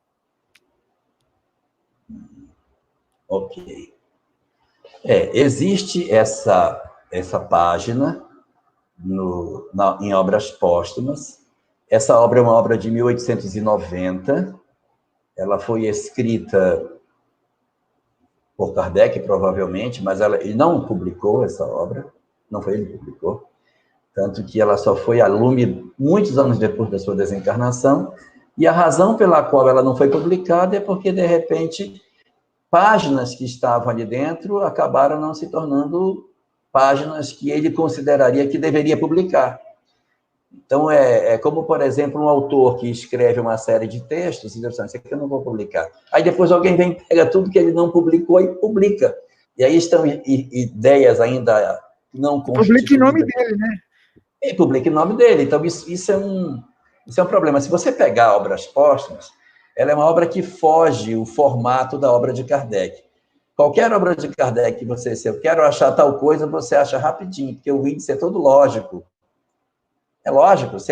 Ok. Existe essa página em obras póstumas. Essa obra é uma obra de 1890. Ela foi escrita por Kardec, provavelmente, mas ele não publicou essa obra. Não foi ele que publicou. Tanto que ela só foi a lume muitos anos depois da sua desencarnação. E a razão pela qual ela não foi publicada é porque, de repente, páginas que estavam ali dentro acabaram não se tornando páginas que ele consideraria que deveria publicar. Então, é como, por exemplo, um autor que escreve uma série de textos e diz assim, isso aqui eu não vou publicar. Aí depois alguém vem, pega tudo que ele não publicou e publica. E aí estão ideias ainda não constituídas.
Publica em nome dele, né?
E publica em nome dele. Então, isso é um problema. Se você pegar obras póstumas, ela é uma obra que foge o formato da obra de Kardec. Qualquer obra de Kardec que você, se eu quero achar tal coisa, você acha rapidinho, porque o índice é todo lógico. É lógico, isso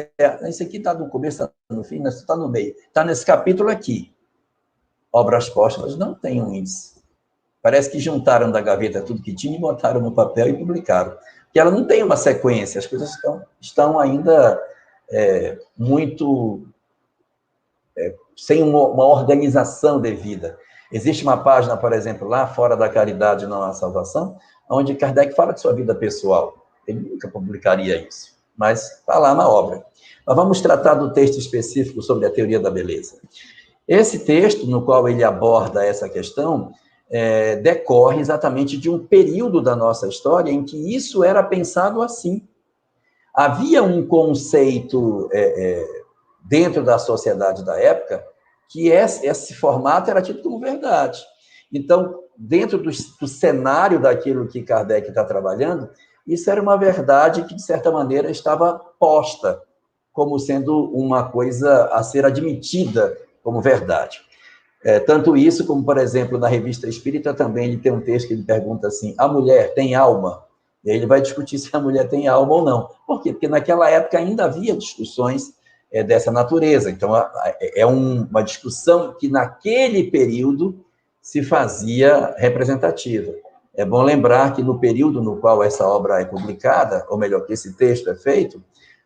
aqui está no começo, está no fim, está no meio. Está nesse capítulo aqui. Obras póstumas não tem um índice. Parece que juntaram da gaveta tudo que tinha e botaram no papel e publicaram. Porque ela não tem uma sequência, as coisas estão ainda muito sem uma organização devida. Existe uma página, por exemplo, lá fora da caridade não há salvação, onde Kardec fala de sua vida pessoal. Ele nunca publicaria isso, mas está lá na obra. Mas vamos tratar do texto específico sobre a teoria da beleza. Esse texto, no qual ele aborda essa questão, decorre exatamente de um período da nossa história em que isso era pensado assim. Havia um conceito dentro da sociedade da época que esse formato era tido como verdade. Então, dentro do cenário daquilo que Kardec está trabalhando, isso era uma verdade que, de certa maneira, estava posta como sendo uma coisa a ser admitida como verdade. Tanto isso como, por exemplo, na Revista Espírita também ele tem um texto que ele pergunta assim, a mulher tem alma? E aí ele vai discutir se a mulher tem alma ou não. Por quê? Porque naquela época ainda havia discussões dessa natureza. Então, é uma discussão que naquele período se fazia representativa. É bom lembrar que no período no qual essa obra é publicada, ou melhor, que esse texto é feito,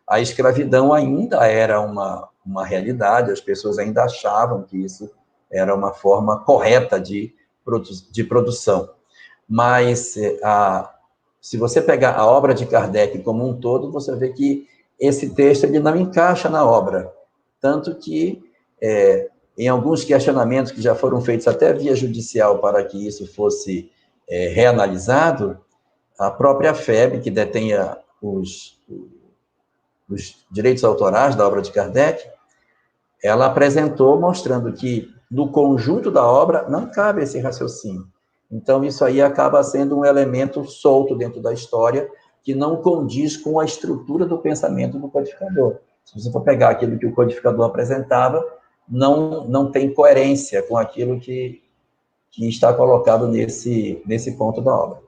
a escravidão ainda era uma realidade, as pessoas ainda achavam que isso era uma forma correta de produção. Mas, se você pegar a obra de Kardec como um todo, você vê que esse texto ele não encaixa na obra. Tanto que, em alguns questionamentos que já foram feitos até via judicial para que isso fosse reanalisado, a própria FEB, que detém os direitos autorais da obra de Kardec, ela apresentou mostrando que, no conjunto da obra, não cabe esse raciocínio. Então, isso aí acaba sendo um elemento solto dentro da história, que não condiz com a estrutura do pensamento do codificador. Se você for pegar aquilo que o codificador apresentava, não tem coerência com aquilo que está colocado nesse ponto da obra.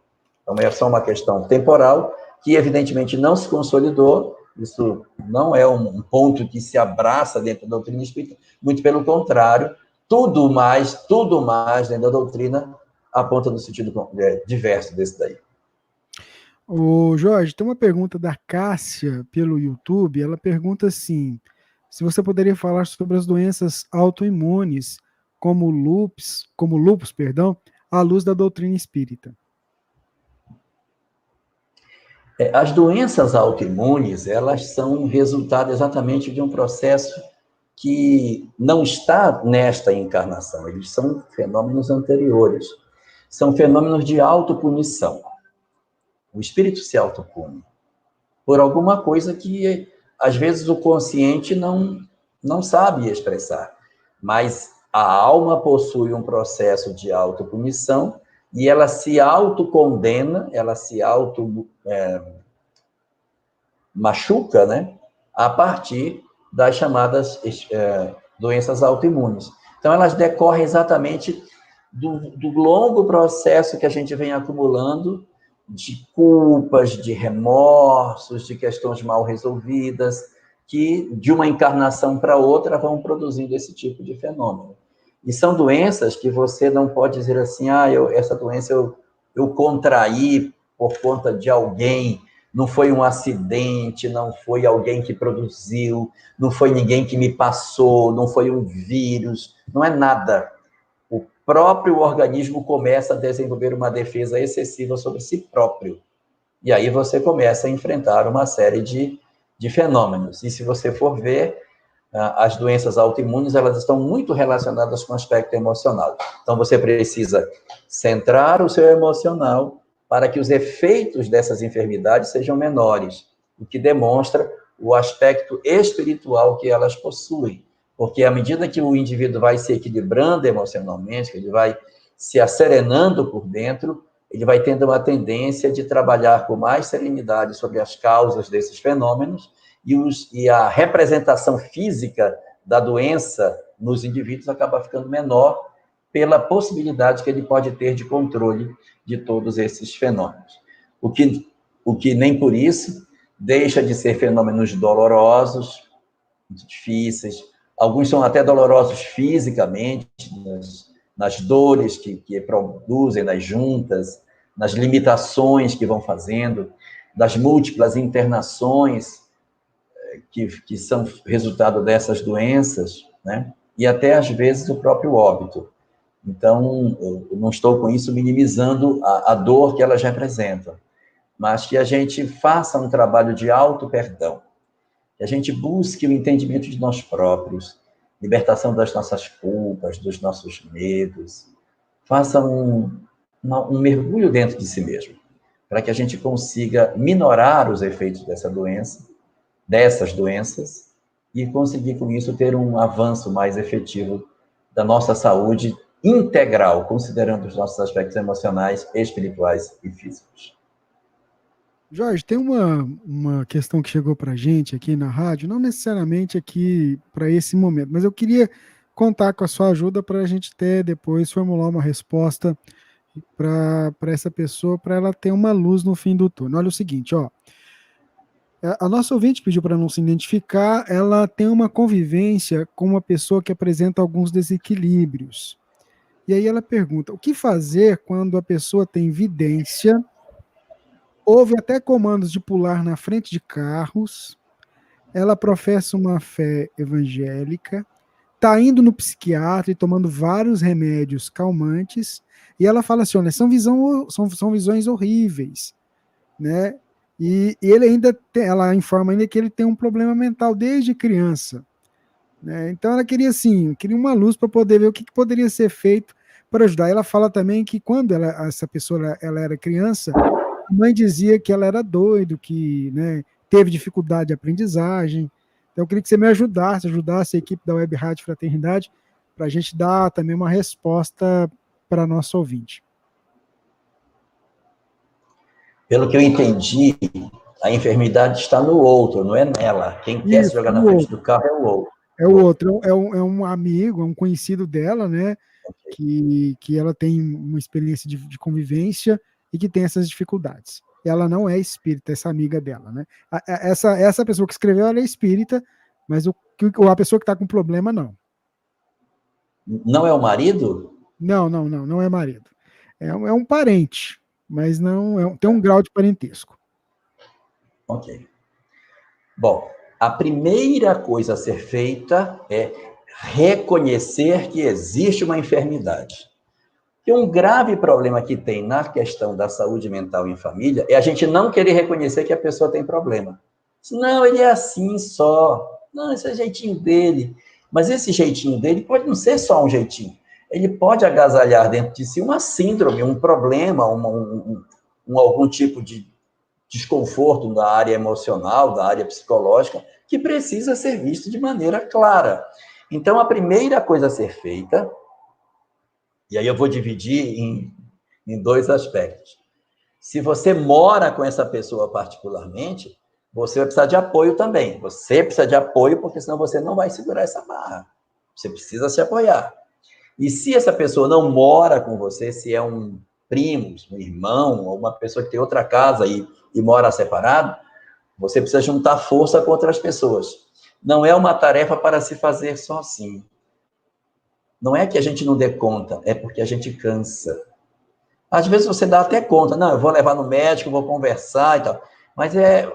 Então, é só uma questão temporal, que evidentemente não se consolidou, isso não é um ponto que se abraça dentro da doutrina espírita, muito pelo contrário, tudo mais dentro da doutrina aponta no sentido diverso desse daí.
Ô, Jorge, tem uma pergunta da Cássia pelo YouTube. Ela pergunta assim: se você poderia falar sobre as doenças autoimunes, como lúpus, à luz da doutrina espírita.
As doenças autoimunes, elas são resultado exatamente de um processo que não está nesta encarnação, eles são fenômenos anteriores, são fenômenos de autopunição. O espírito se autopune por alguma coisa que, às vezes, o consciente não sabe expressar, mas a alma possui um processo de autopunição e ela se autocondena, ela se machuca, né, a partir das chamadas doenças autoimunes. Então, elas decorrem exatamente do longo processo que a gente vem acumulando de culpas, de remorsos, de questões mal resolvidas, que de uma encarnação para outra vão produzindo esse tipo de fenômeno. E são doenças que você não pode dizer assim, essa doença eu contraí por conta de alguém, não foi um acidente, não foi alguém que produziu, não foi ninguém que me passou, não foi um vírus, não é nada. O próprio organismo começa a desenvolver uma defesa excessiva sobre si próprio. E aí você começa a enfrentar uma série de fenômenos. E se você for ver, as doenças autoimunes, elas estão muito relacionadas com o aspecto emocional. Então, você precisa centrar o seu emocional para que os efeitos dessas enfermidades sejam menores, o que demonstra o aspecto espiritual que elas possuem. Porque à medida que o indivíduo vai se equilibrando emocionalmente, que ele vai se asserenando por dentro, ele vai tendo uma tendência de trabalhar com mais serenidade sobre as causas desses fenômenos e a representação física da doença nos indivíduos acaba ficando menor pela possibilidade que ele pode ter de controle de todos esses fenômenos. O que nem por isso deixa de ser fenômenos dolorosos, muito difíceis. Alguns são até dolorosos fisicamente, nas dores que produzem, nas juntas, nas limitações que vão fazendo, das múltiplas internações que são resultado dessas doenças, né? E até, às vezes, o próprio óbito. Então, eu não estou com isso minimizando a dor que elas representam, mas que a gente faça um trabalho de auto-perdão, que a gente busque o entendimento de nós próprios, libertação das nossas culpas, dos nossos medos, faça um mergulho dentro de si mesmo, para que a gente consiga minorar os efeitos dessas doenças, e conseguir com isso ter um avanço mais efetivo da nossa saúde integral, considerando os nossos aspectos emocionais, espirituais e físicos.
Jorge, tem uma questão que chegou para a gente aqui na rádio, não necessariamente aqui para esse momento, mas eu queria contar com a sua ajuda para a gente depois formular uma resposta para essa pessoa, para ela ter uma luz no fim do túnel. Olha o seguinte, ó. A nossa ouvinte pediu para não se identificar, ela tem uma convivência com uma pessoa que apresenta alguns desequilíbrios. E aí ela pergunta, o que fazer quando a pessoa tem vidência, ouve até comandos de pular na frente de carros, ela professa uma fé evangélica, está indo no psiquiatra e tomando vários remédios calmantes, e ela fala assim, olha, são visões horríveis, né? E ele ela informa ainda que ele tem um problema mental desde criança, né? Então ela queria uma luz para poder ver o que poderia ser feito para ajudar. Ela fala também que quando essa pessoa era criança, a mãe dizia que ela era doido, que, né, teve dificuldade de aprendizagem. Então eu queria que você me ajudasse a equipe da Web Rádio Fraternidade, para a gente dar também uma resposta para a nossa ouvinte.
Pelo que eu entendi, a enfermidade está no outro, não é nela. Quem quer se jogar na frente do carro é o outro.
É o outro, é um amigo, é um conhecido dela, né? Okay. Que ela tem uma experiência de convivência e que tem essas dificuldades. Ela não é espírita, essa amiga dela, né? Essa pessoa que escreveu, ela é espírita, mas a pessoa que está com problema, não.
Não é o marido?
Não é marido. É um parente, mas não tem um grau de parentesco.
Ok. Bom, a primeira coisa a ser feita é reconhecer que existe uma enfermidade. E um grave problema que tem na questão da saúde mental em família é a gente não querer reconhecer que a pessoa tem problema. Não, ele é assim só. Não, esse é o jeitinho dele. Mas esse jeitinho dele pode não ser só um jeitinho. Ele pode agasalhar dentro de si uma síndrome, um problema, algum tipo de desconforto da área emocional, da área psicológica, que precisa ser visto de maneira clara. Então, a primeira coisa a ser feita, e aí eu vou dividir em dois aspectos. Se você mora com essa pessoa particularmente, você vai precisar de apoio também. Você precisa de apoio, porque senão você não vai segurar essa barra. Você precisa se apoiar. E se essa pessoa não mora com você, se é um primo, um irmão, ou uma pessoa que tem outra casa e mora separado, você precisa juntar força com outras pessoas. Não é uma tarefa para se fazer sozinho. Não é que a gente não dê conta, é porque a gente cansa. Às vezes você dá até conta, não, eu vou levar no médico, vou conversar e tal, mas é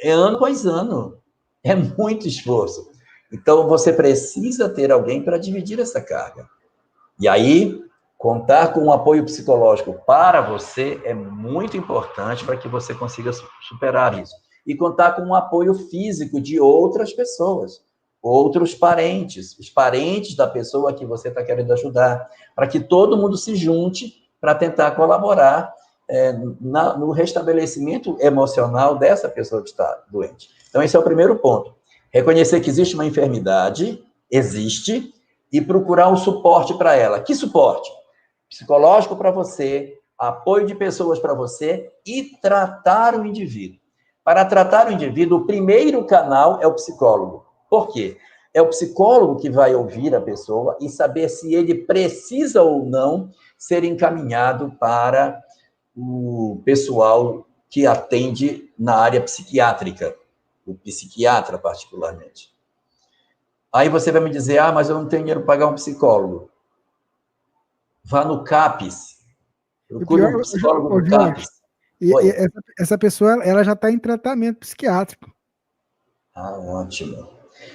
ano após ano, é muito esforço. Então, você precisa ter alguém para dividir essa carga. E aí, contar com um apoio psicológico para você é muito importante para que você consiga superar isso. E contar com um apoio físico de outras pessoas, outros parentes, os parentes da pessoa que você está querendo ajudar, para que todo mundo se junte para tentar colaborar no restabelecimento emocional dessa pessoa que está doente. Então, esse é o primeiro ponto. Reconhecer que existe uma enfermidade, existe, e procurar um suporte para ela. Que suporte? Psicológico para você, apoio de pessoas para você e tratar o indivíduo. Para tratar o indivíduo, o primeiro canal é o psicólogo. Por quê? É o psicólogo que vai ouvir a pessoa e saber se ele precisa ou não ser encaminhado para o pessoal que atende na área psiquiátrica, o psiquiatra particularmente. Aí você vai me dizer, mas eu não tenho dinheiro para pagar um psicólogo. Vá no CAPES. Procure um psicólogo no CAPES.
E essa pessoa, ela já está em tratamento psiquiátrico.
Ótimo.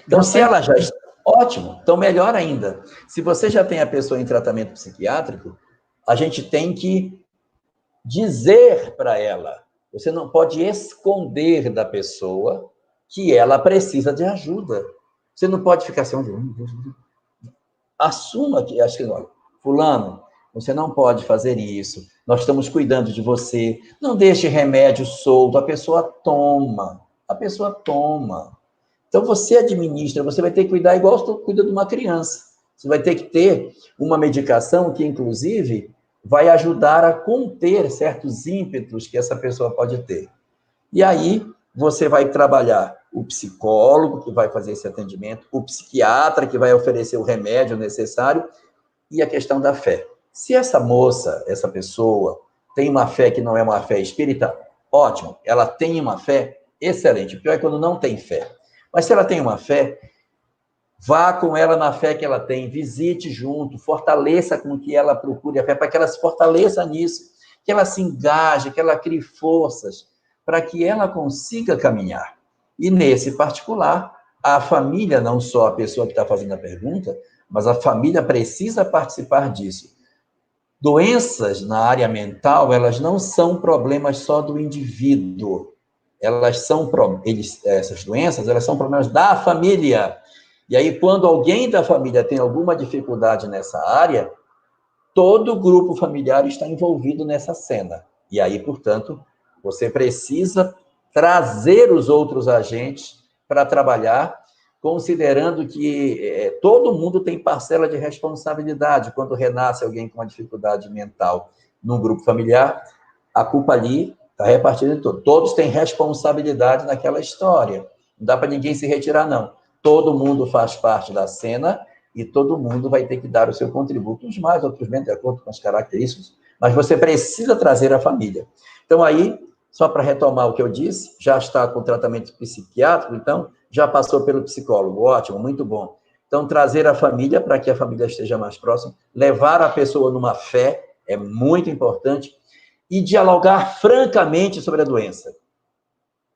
Então, se ela já está... Ótimo. Então, melhor ainda. Se você já tem a pessoa em tratamento psiquiátrico, a gente tem que dizer para ela. Você não pode esconder da pessoa que ela precisa de ajuda. Você não pode ficar assim... Assuma que... Acho que não. Fulano, você não pode fazer isso. Nós estamos cuidando de você. Não deixe remédio solto. A pessoa toma. Então, você administra, você vai ter que cuidar igual você cuida de uma criança. Você vai ter que ter uma medicação que, inclusive, vai ajudar a conter certos ímpetos que essa pessoa pode ter. E aí, você vai trabalhar o psicólogo, que vai fazer esse atendimento, o psiquiatra, que vai oferecer o remédio necessário, e a questão da fé. Se essa moça, essa pessoa, tem uma fé que não é uma fé espírita, ótimo. Ela tem uma fé, excelente. O pior é quando não tem fé. Mas se ela tem uma fé, vá com ela na fé que ela tem, visite junto, fortaleça com que ela procure a fé, para que ela se fortaleça nisso, que ela se engaje, que ela crie forças, para que ela consiga caminhar. E nesse particular, a família, não só a pessoa que está fazendo a pergunta, mas a família precisa participar disso. Doenças na área mental, elas não são problemas só do indivíduo. Essas doenças, elas são problemas da família. E aí, quando alguém da família tem alguma dificuldade nessa área, todo o grupo familiar está envolvido nessa cena. E aí, portanto, você precisa trazer os outros agentes para trabalhar, considerando que todo mundo tem parcela de responsabilidade. Quando renasce alguém com uma dificuldade mental no grupo familiar, a culpa ali está repartida em todos. Todos têm responsabilidade naquela história. Não dá para ninguém se retirar, não. Todo mundo faz parte da cena e todo mundo vai ter que dar o seu contributo, uns mais, outros menos, de acordo com as características, mas você precisa trazer a família. Então, aí, só para retomar o que eu disse, já está com tratamento psiquiátrico, então, já passou pelo psicólogo, ótimo, muito bom. Então, trazer a família para que a família esteja mais próxima, levar a pessoa numa fé é muito importante e dialogar francamente sobre a doença.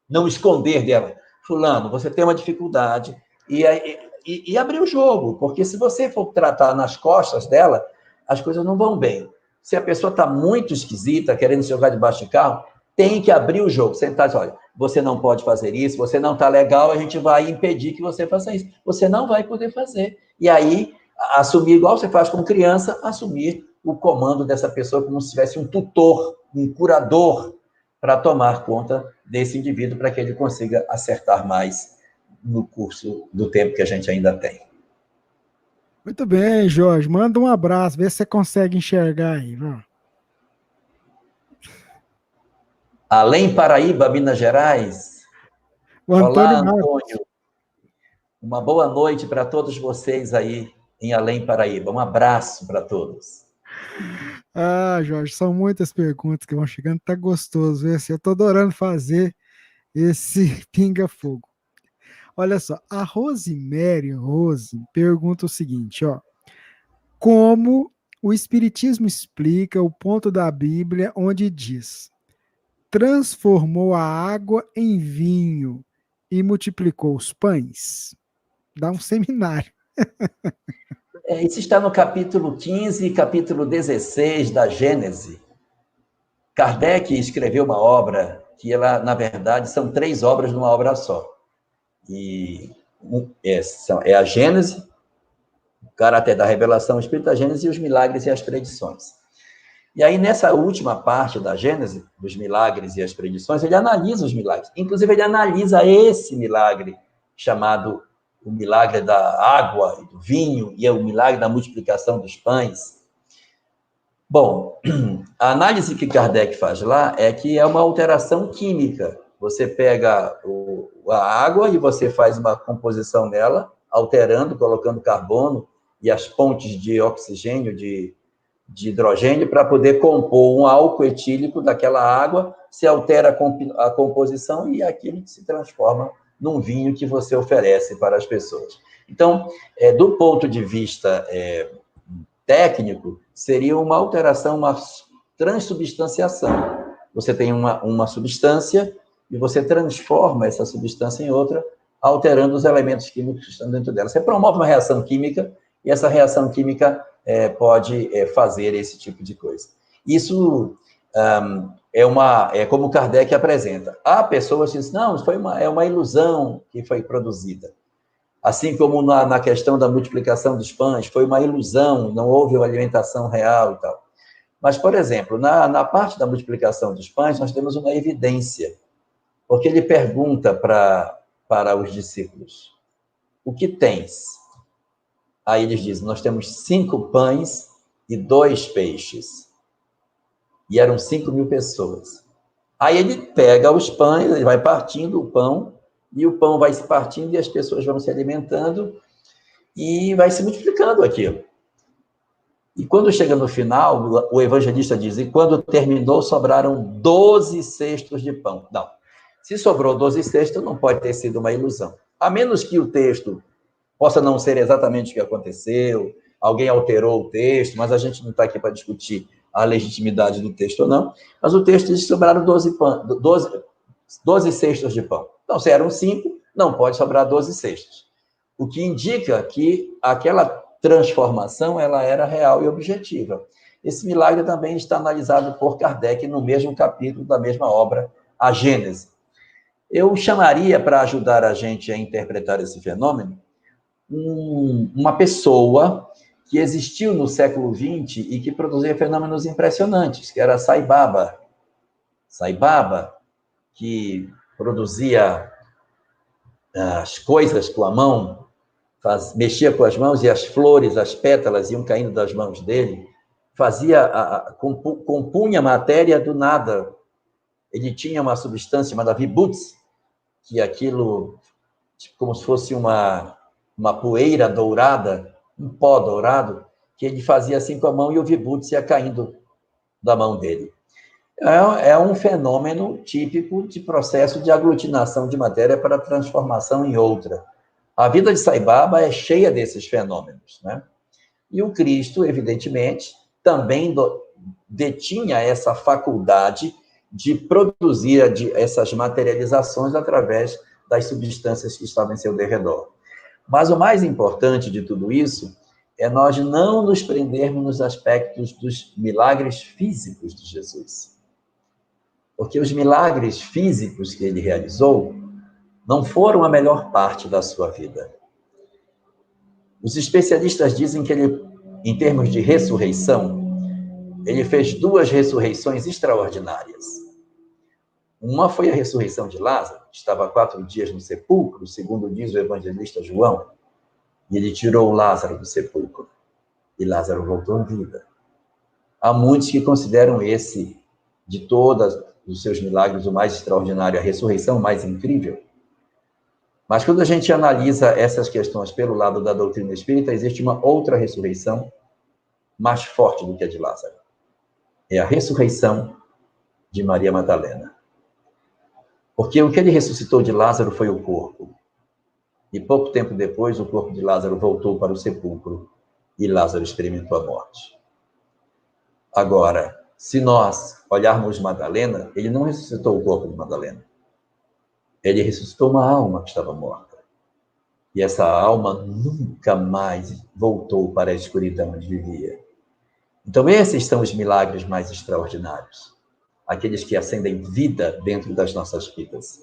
Não esconder dela. Fulano, você tem uma dificuldade e abrir o jogo, porque se você for tratar nas costas dela, as coisas não vão bem. Se a pessoa está muito esquisita, querendo se jogar debaixo de carro, tem que abrir o jogo, sentar e dizer, olha, você não pode fazer isso, você não está legal, a gente vai impedir que você faça isso. Você não vai poder fazer. E aí, assumir, igual você faz com criança, assumir o comando dessa pessoa como se tivesse um tutor, um curador, para tomar conta desse indivíduo, para que ele consiga acertar mais no curso do tempo que a gente ainda tem.
Muito bem, Jorge. Manda um abraço, vê se você consegue enxergar aí. Vamos.
Além Paraíba, Minas Gerais.
O Antônio
Olá,
Marcos.
Antônio. Uma boa noite para todos vocês aí em Além Paraíba. Um abraço para todos.
Ah, Jorge, são muitas perguntas que vão chegando, tá gostoso esse. Eu tô adorando fazer esse pinga-fogo. Olha só, a Rose pergunta o seguinte, ó. Como o Espiritismo explica o ponto da Bíblia onde diz: transformou a água em vinho e multiplicou os pães? Dá um seminário.
Isso está no capítulo 15 e capítulo 16 da Gênese. Kardec escreveu uma obra que ela, na verdade, são 3 obras numa obra só. E é a Gênese, o caráter da revelação espírita, a Gênese e os milagres e as predições. E aí, nessa última parte da Gênese, dos milagres e as predições, ele analisa os milagres. Inclusive, ele analisa esse milagre, chamado o milagre da água e do vinho, e é o milagre da multiplicação dos pães. Bom, a análise que Kardec faz lá é que é uma alteração química. Você pega a água e você faz uma composição nela, alterando, colocando carbono e as pontes de oxigênio, de hidrogênio, para poder compor um álcool etílico daquela água, se altera a composição e aquilo se transforma num vinho que você oferece para as pessoas. Então, do ponto de vista técnico, seria uma alteração, uma transubstanciação. Você tem uma substância e você transforma essa substância em outra, alterando os elementos químicos que estão dentro dela. Você promove uma reação química e essa reação química pode fazer esse tipo de coisa. Isso é como Kardec apresenta. Há pessoas que dizem, não, é uma ilusão que foi produzida. Assim como na questão da multiplicação dos pães, foi uma ilusão, não houve uma alimentação real e tal. Mas, por exemplo, na parte da multiplicação dos pães, nós temos uma evidência, porque ele pergunta para os discípulos, o que tens? Aí eles dizem, nós temos 5 pães e 2 peixes. E eram 5.000 pessoas. Aí ele pega os pães, ele vai partindo o pão, e o pão vai se partindo e as pessoas vão se alimentando e vai se multiplicando aquilo. E quando chega no final, o evangelista diz, e quando terminou, sobraram 12 cestos de pão. Não, se sobrou 12 cestos, não pode ter sido uma ilusão. A menos que o texto possa não ser exatamente o que aconteceu, alguém alterou o texto, mas a gente não está aqui para discutir a legitimidade do texto ou não, mas o texto diz que sobraram 12 cestos de pão. Então, se eram 5, não pode sobrar 12 cestos. O que indica que aquela transformação ela era real e objetiva. Esse milagre também está analisado por Kardec no mesmo capítulo da mesma obra, a Gênese. Eu chamaria, para ajudar a gente a interpretar esse fenômeno, uma pessoa que existiu no século XX e que produzia fenômenos impressionantes, que era Sai Baba. Sai Baba, que produzia as coisas com a mão, mexia com as mãos e as flores, as pétalas iam caindo das mãos dele, compunha matéria do nada. Ele tinha uma substância chamada vibhuti, que aquilo, como se fosse uma poeira dourada, um pó dourado, que ele fazia assim com a mão e o vibhuti ia caindo da mão dele. É um fenômeno típico de processo de aglutinação de matéria para transformação em outra. A vida de Sai Baba é cheia desses fenômenos, né? E o Cristo, evidentemente, também detinha essa faculdade de produzir essas materializações através das substâncias que estavam em seu derredor. Mas o mais importante de tudo isso é nós não nos prendermos nos aspectos dos milagres físicos de Jesus. Porque os milagres físicos que ele realizou não foram a melhor parte da sua vida. Os especialistas dizem que ele, em termos de ressurreição, ele fez 2 ressurreições extraordinárias. Uma foi a ressurreição de Lázaro, que estava 4 dias no sepulcro, segundo diz o evangelista João, e ele tirou Lázaro do sepulcro, e Lázaro voltou à vida. Há muitos que consideram esse, de todos os seus milagres, o mais extraordinário, a ressurreição mais incrível. Mas quando a gente analisa essas questões pelo lado da doutrina espírita, existe uma outra ressurreição mais forte do que a de Lázaro. É a ressurreição de Maria Madalena. Porque o que ele ressuscitou de Lázaro foi o corpo. E pouco tempo depois, o corpo de Lázaro voltou para o sepulcro e Lázaro experimentou a morte. Agora, se nós olharmos Madalena, ele não ressuscitou o corpo de Madalena. Ele ressuscitou uma alma que estava morta. E essa alma nunca mais voltou para a escuridão onde vivia. Então, esses são os milagres mais extraordinários. Aqueles que acendem vida dentro das nossas vidas.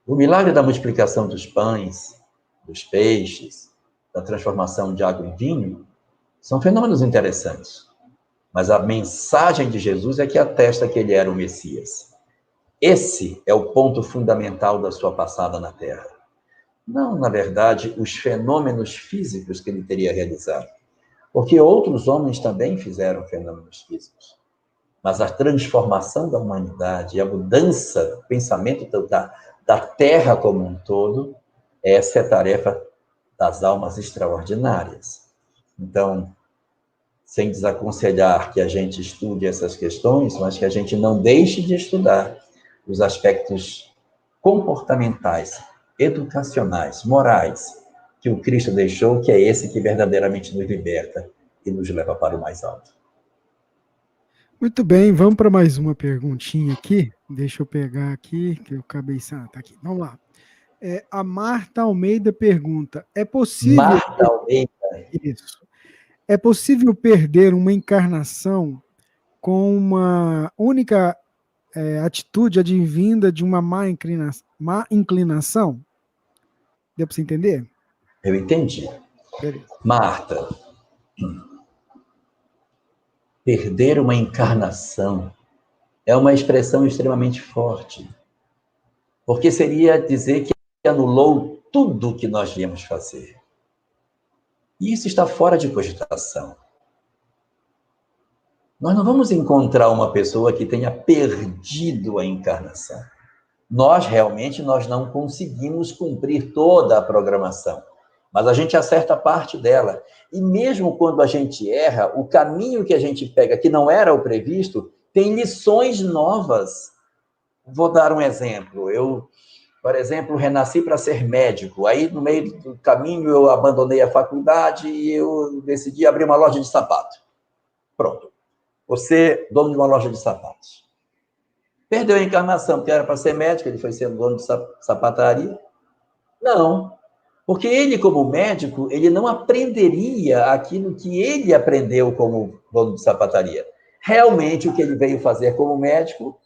O milagre da multiplicação dos pães, dos peixes, da transformação de água em vinho, são fenômenos interessantes. Mas a mensagem de Jesus é que atesta que ele era o Messias. Esse é o ponto fundamental da sua passada na Terra. Não, na verdade, os fenômenos físicos que ele teria realizado. Porque outros homens também fizeram fenômenos físicos. Mas a transformação da humanidade, a mudança do pensamento da Terra como um todo, essa é a tarefa das almas extraordinárias. Então, sem desaconselhar que a gente estude essas questões, mas que a gente não deixe de estudar os aspectos comportamentais, educacionais, morais, que o Cristo deixou, que é esse que verdadeiramente nos liberta e nos leva para o mais alto.
Muito bem, vamos para mais uma perguntinha aqui. Deixa eu pegar aqui, que eu acabei... Tá aqui, vamos lá. A Marta Almeida pergunta, é possível...
Marta Almeida.
Isso. É possível perder uma encarnação com uma única atitude advinda de uma má inclinação? Deu para você entender?
Eu entendi.
Beleza.
Marta, perder uma encarnação é uma expressão extremamente forte, porque seria dizer que anulou tudo o que nós viemos fazer. E isso está fora de cogitação. Nós não vamos encontrar uma pessoa que tenha perdido a encarnação. Nós não conseguimos cumprir toda a programação, mas a gente acerta parte dela. E mesmo quando a gente erra, o caminho que a gente pega, que não era o previsto, tem lições novas. Vou dar um exemplo. Eu, por exemplo, renasci para ser médico. Aí, no meio do caminho, eu abandonei a faculdade e eu decidi abrir uma loja de sapato. Pronto. Você, dono de uma loja de sapatos. Perdeu a encarnação, porque era para ser médico, ele foi ser dono de sapataria? Não. Porque ele, como médico, ele não aprenderia aquilo que ele aprendeu como dono de sapataria. Realmente, o que ele veio fazer como médico,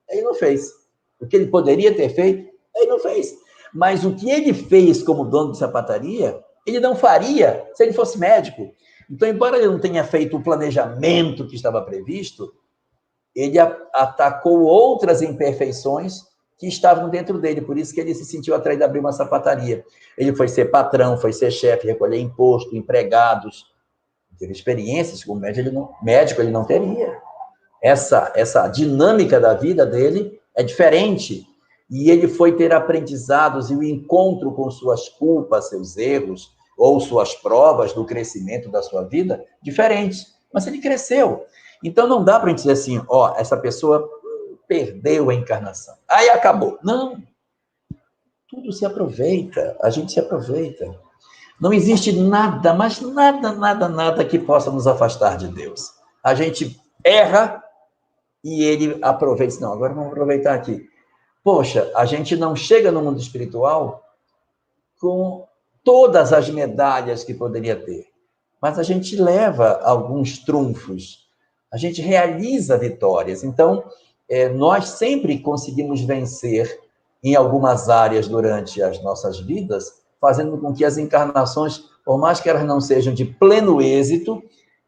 ele não fez. O que ele poderia ter feito, ele não fez. Mas o que ele fez como dono de sapataria, ele não faria se ele fosse médico. Então, embora ele não tenha feito o planejamento que estava previsto, ele atacou outras imperfeições que estavam dentro dele, por isso que ele se sentiu atraído a abrir uma sapataria. Ele foi ser patrão, foi ser chefe, recolher imposto, empregados, teve experiências como médico, ele não teria. Essa dinâmica da vida dele é diferente, e ele foi ter aprendizados e o encontro com suas culpas, seus erros, ou suas provas do crescimento da sua vida, diferentes. Mas ele cresceu. Então, não dá para a gente dizer assim, essa pessoa perdeu a encarnação. Aí acabou. Não. Tudo se aproveita. A gente se aproveita. Não existe nada, mas nada que possa nos afastar de Deus. A gente erra e ele aproveita. Não, agora vamos aproveitar aqui. Poxa, a gente não chega no mundo espiritual com todas as medalhas que poderia ter. Mas a gente leva alguns trunfos. A gente realiza vitórias. Então, nós sempre conseguimos vencer em algumas áreas durante as nossas vidas, fazendo com que as encarnações, por mais que elas não sejam de pleno êxito,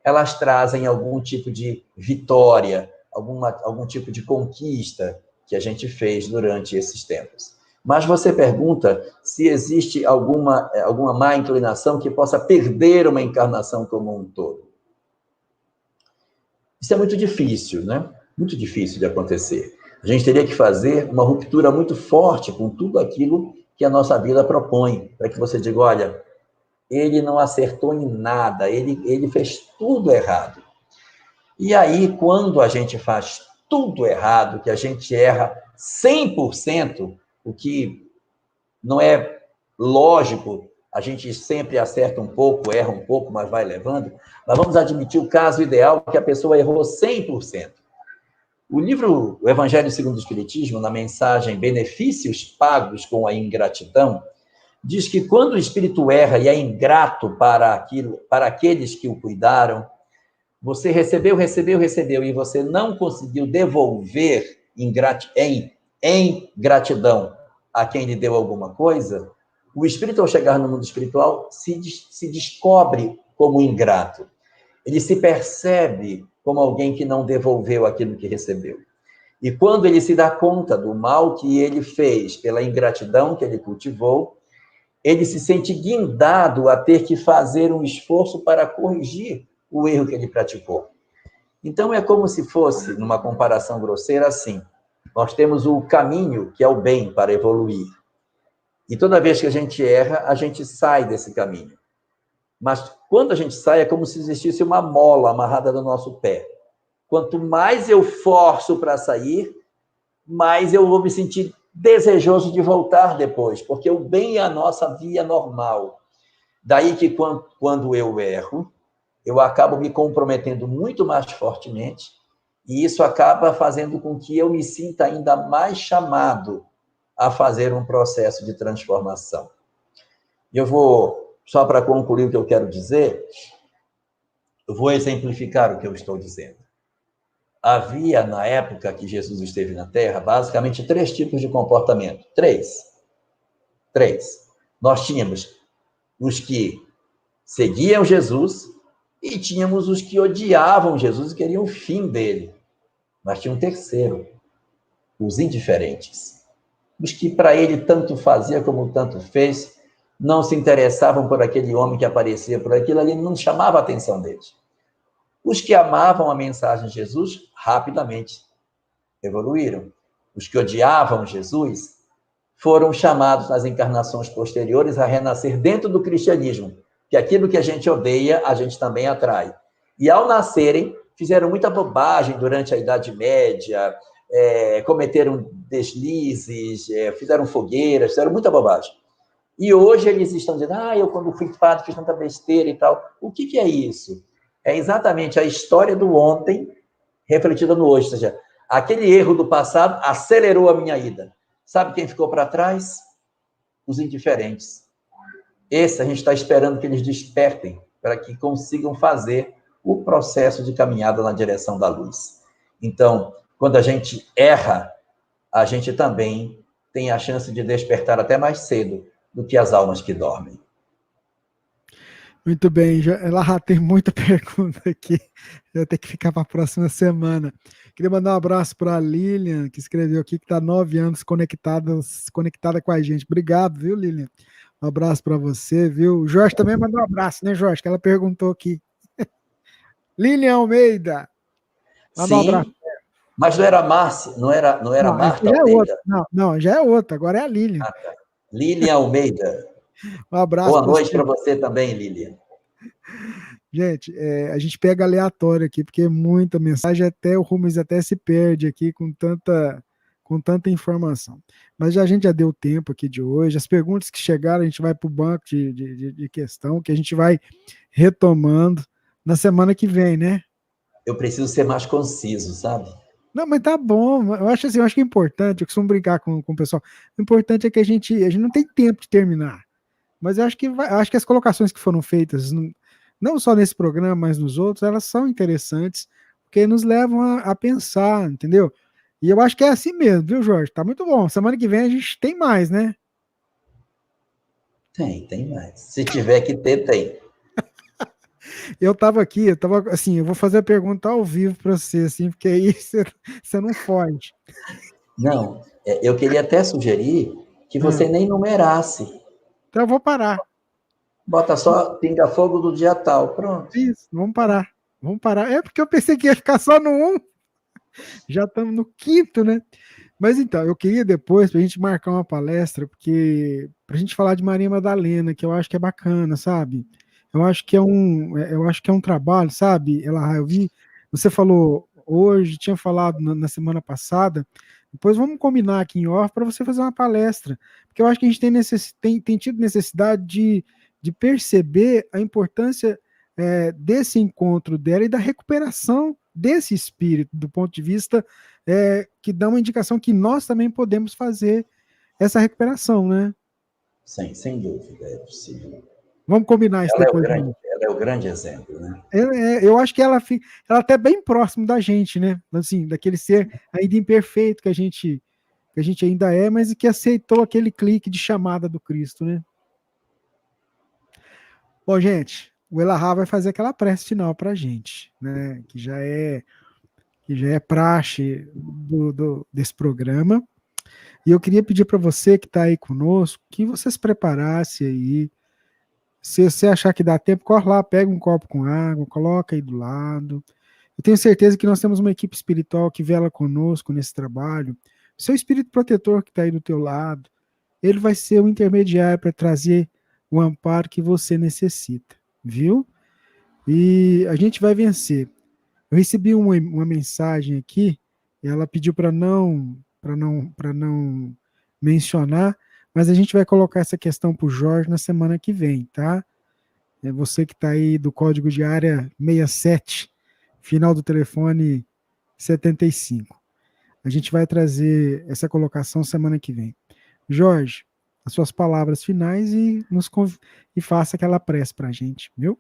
elas trazem algum tipo de vitória, algum tipo de conquista que a gente fez durante esses tempos. Mas você pergunta se existe alguma má inclinação que possa perder uma encarnação como um todo. Isso é muito difícil, né? Muito difícil de acontecer. A gente teria que fazer uma ruptura muito forte com tudo aquilo que a nossa vida propõe, para que você diga, olha, ele não acertou em nada, ele fez tudo errado. E aí, quando a gente faz tudo errado, que a gente erra 100%, o que não é lógico, a gente sempre acerta um pouco, erra um pouco, mas vai levando, mas vamos admitir o caso ideal, que a pessoa errou 100%. O livro O Evangelho segundo o Espiritismo, na mensagem Benefícios Pagos com a Ingratidão, diz que quando o espírito erra e é ingrato para aqueles que o cuidaram, você recebeu, e você não conseguiu devolver em gratidão a quem lhe deu alguma coisa, o espírito, ao chegar no mundo espiritual, se descobre como ingrato. Ele se percebe como alguém que não devolveu aquilo que recebeu. E quando ele se dá conta do mal que ele fez pela ingratidão que ele cultivou, ele se sente guindado a ter que fazer um esforço para corrigir o erro que ele praticou. Então, é como se fosse, numa comparação grosseira, assim, nós temos o caminho, que é o bem, para evoluir. E toda vez que a gente erra, a gente sai desse caminho. Mas quando a gente sai, é como se existisse uma mola amarrada no nosso pé. Quanto mais eu forço para sair, mais eu vou me sentir desejoso de voltar depois, porque o bem é a nossa via normal. Daí que quando eu erro, eu acabo me comprometendo muito mais fortemente, e isso acaba fazendo com que eu me sinta ainda mais chamado a fazer um processo de transformação. Eu vou, só para concluir o que eu quero dizer, eu vou exemplificar o que eu estou dizendo. Havia, na época que Jesus esteve na Terra, basicamente 3 tipos de comportamento. 3. Nós tínhamos os que seguiam Jesus e tínhamos os que odiavam Jesus e queriam o fim dele. Mas tinha um terceiro, os indiferentes. Os que para ele tanto fazia como tanto fez, não se interessavam por aquele homem que aparecia por aquilo ali, não chamava a atenção deles. Os que amavam a mensagem de Jesus, rapidamente evoluíram. Os que odiavam Jesus foram chamados nas encarnações posteriores a renascer dentro do cristianismo, que aquilo que a gente odeia, a gente também atrai. E ao nascerem, fizeram muita bobagem durante a Idade Média, cometeram deslizes, fizeram fogueiras, fizeram muita bobagem. E hoje eles estão dizendo, eu quando fui padre fiz tanta besteira e tal. O que é isso? É exatamente a história do ontem refletida no hoje. Ou seja, aquele erro do passado acelerou a minha ida. Sabe quem ficou para trás? Os indiferentes. Esse a gente está esperando que eles despertem para que consigam fazer o processo de caminhada na direção da luz. Então, quando a gente erra, a gente também tem a chance de despertar até mais cedo do que as almas que dormem.
Muito bem, ela tem muita pergunta aqui, eu vou ter que ficar para a próxima semana. Queria mandar um abraço para a Lilian, que escreveu aqui, que está 9 anos conectada com a gente. Obrigado, viu, Lilian? Um abraço para você, viu? O Jorge também mandou um abraço, né, Jorge? Que ela perguntou aqui. Lilian Almeida.
Sim, um abraço. Mas não era Márcia, não era Marta
já
Almeida?
É outra. Não, já é outra, agora é a Lilian.
Tá. Lilian Almeida.
Um abraço.
Boa noite para você também, Lilian.
Gente, a gente pega aleatório aqui, porque é muita mensagem, até o Rubens até se perde aqui com tanta informação. Mas a gente já deu tempo aqui de hoje. As perguntas que chegaram, a gente vai para o banco de questão, que a gente vai retomando na semana que vem, né?
Eu preciso ser mais conciso, sabe?
Não, mas tá bom. Eu acho que é importante, eu costumo brincar com o pessoal. O importante é que a gente não tem tempo de terminar. Mas eu acho que as colocações que foram feitas, não só nesse programa, mas nos outros, elas são interessantes, porque nos levam a pensar, entendeu? E eu acho que é assim mesmo, viu, Jorge? Tá muito bom. Semana que vem a gente tem mais, né?
Tem mais. Se tiver que ter, tem.
Eu tava assim, eu vou fazer a pergunta ao vivo para você, assim, porque aí você não foge.
Não, eu queria até sugerir que você nem numerasse.
Então eu vou parar.
Bota só Pinga Fogo do dia tal, pronto.
Isso, vamos parar. É porque eu pensei que ia ficar só no 1. Já estamos no 5º, né? Mas então, eu queria depois pra gente marcar uma palestra, porque pra gente falar de Maria Madalena, que eu acho que é bacana, sabe? Eu acho que é um trabalho, sabe? Eu vi, você falou hoje, tinha falado na semana passada. Depois vamos combinar aqui em off para você fazer uma palestra, porque eu acho que a gente tem tido necessidade de perceber a importância desse encontro dela e da recuperação desse espírito, do ponto de vista que dá uma indicação que nós também podemos fazer essa recuperação, né?
Sem dúvida, é possível.
Vamos combinar isso depois.
Ela é o grande exemplo, né?
Eu acho que ela até bem próximo da gente, né? Assim, daquele ser ainda imperfeito que a gente ainda é, mas que aceitou aquele clique de chamada do Cristo, né? Bom, gente, o Elahá vai fazer aquela prece final para a gente, né? Que já é praxe desse programa. E eu queria pedir para você que está aí conosco que você se preparasse aí. Se você achar que dá tempo, corre lá, pega um copo com água, coloca aí do lado. Eu tenho certeza que nós temos uma equipe espiritual que vela conosco nesse trabalho. O seu espírito protetor que está aí do teu lado, ele vai ser o intermediário para trazer o amparo que você necessita, viu? E a gente vai vencer. Eu recebi uma mensagem aqui, ela pediu para não mencionar, mas a gente vai colocar essa questão para o Jorge na semana que vem, tá? É você que está aí do código de área 67, final do telefone 75. A gente vai trazer essa colocação semana que vem. Jorge, as suas palavras finais e faça aquela prece para a gente, viu?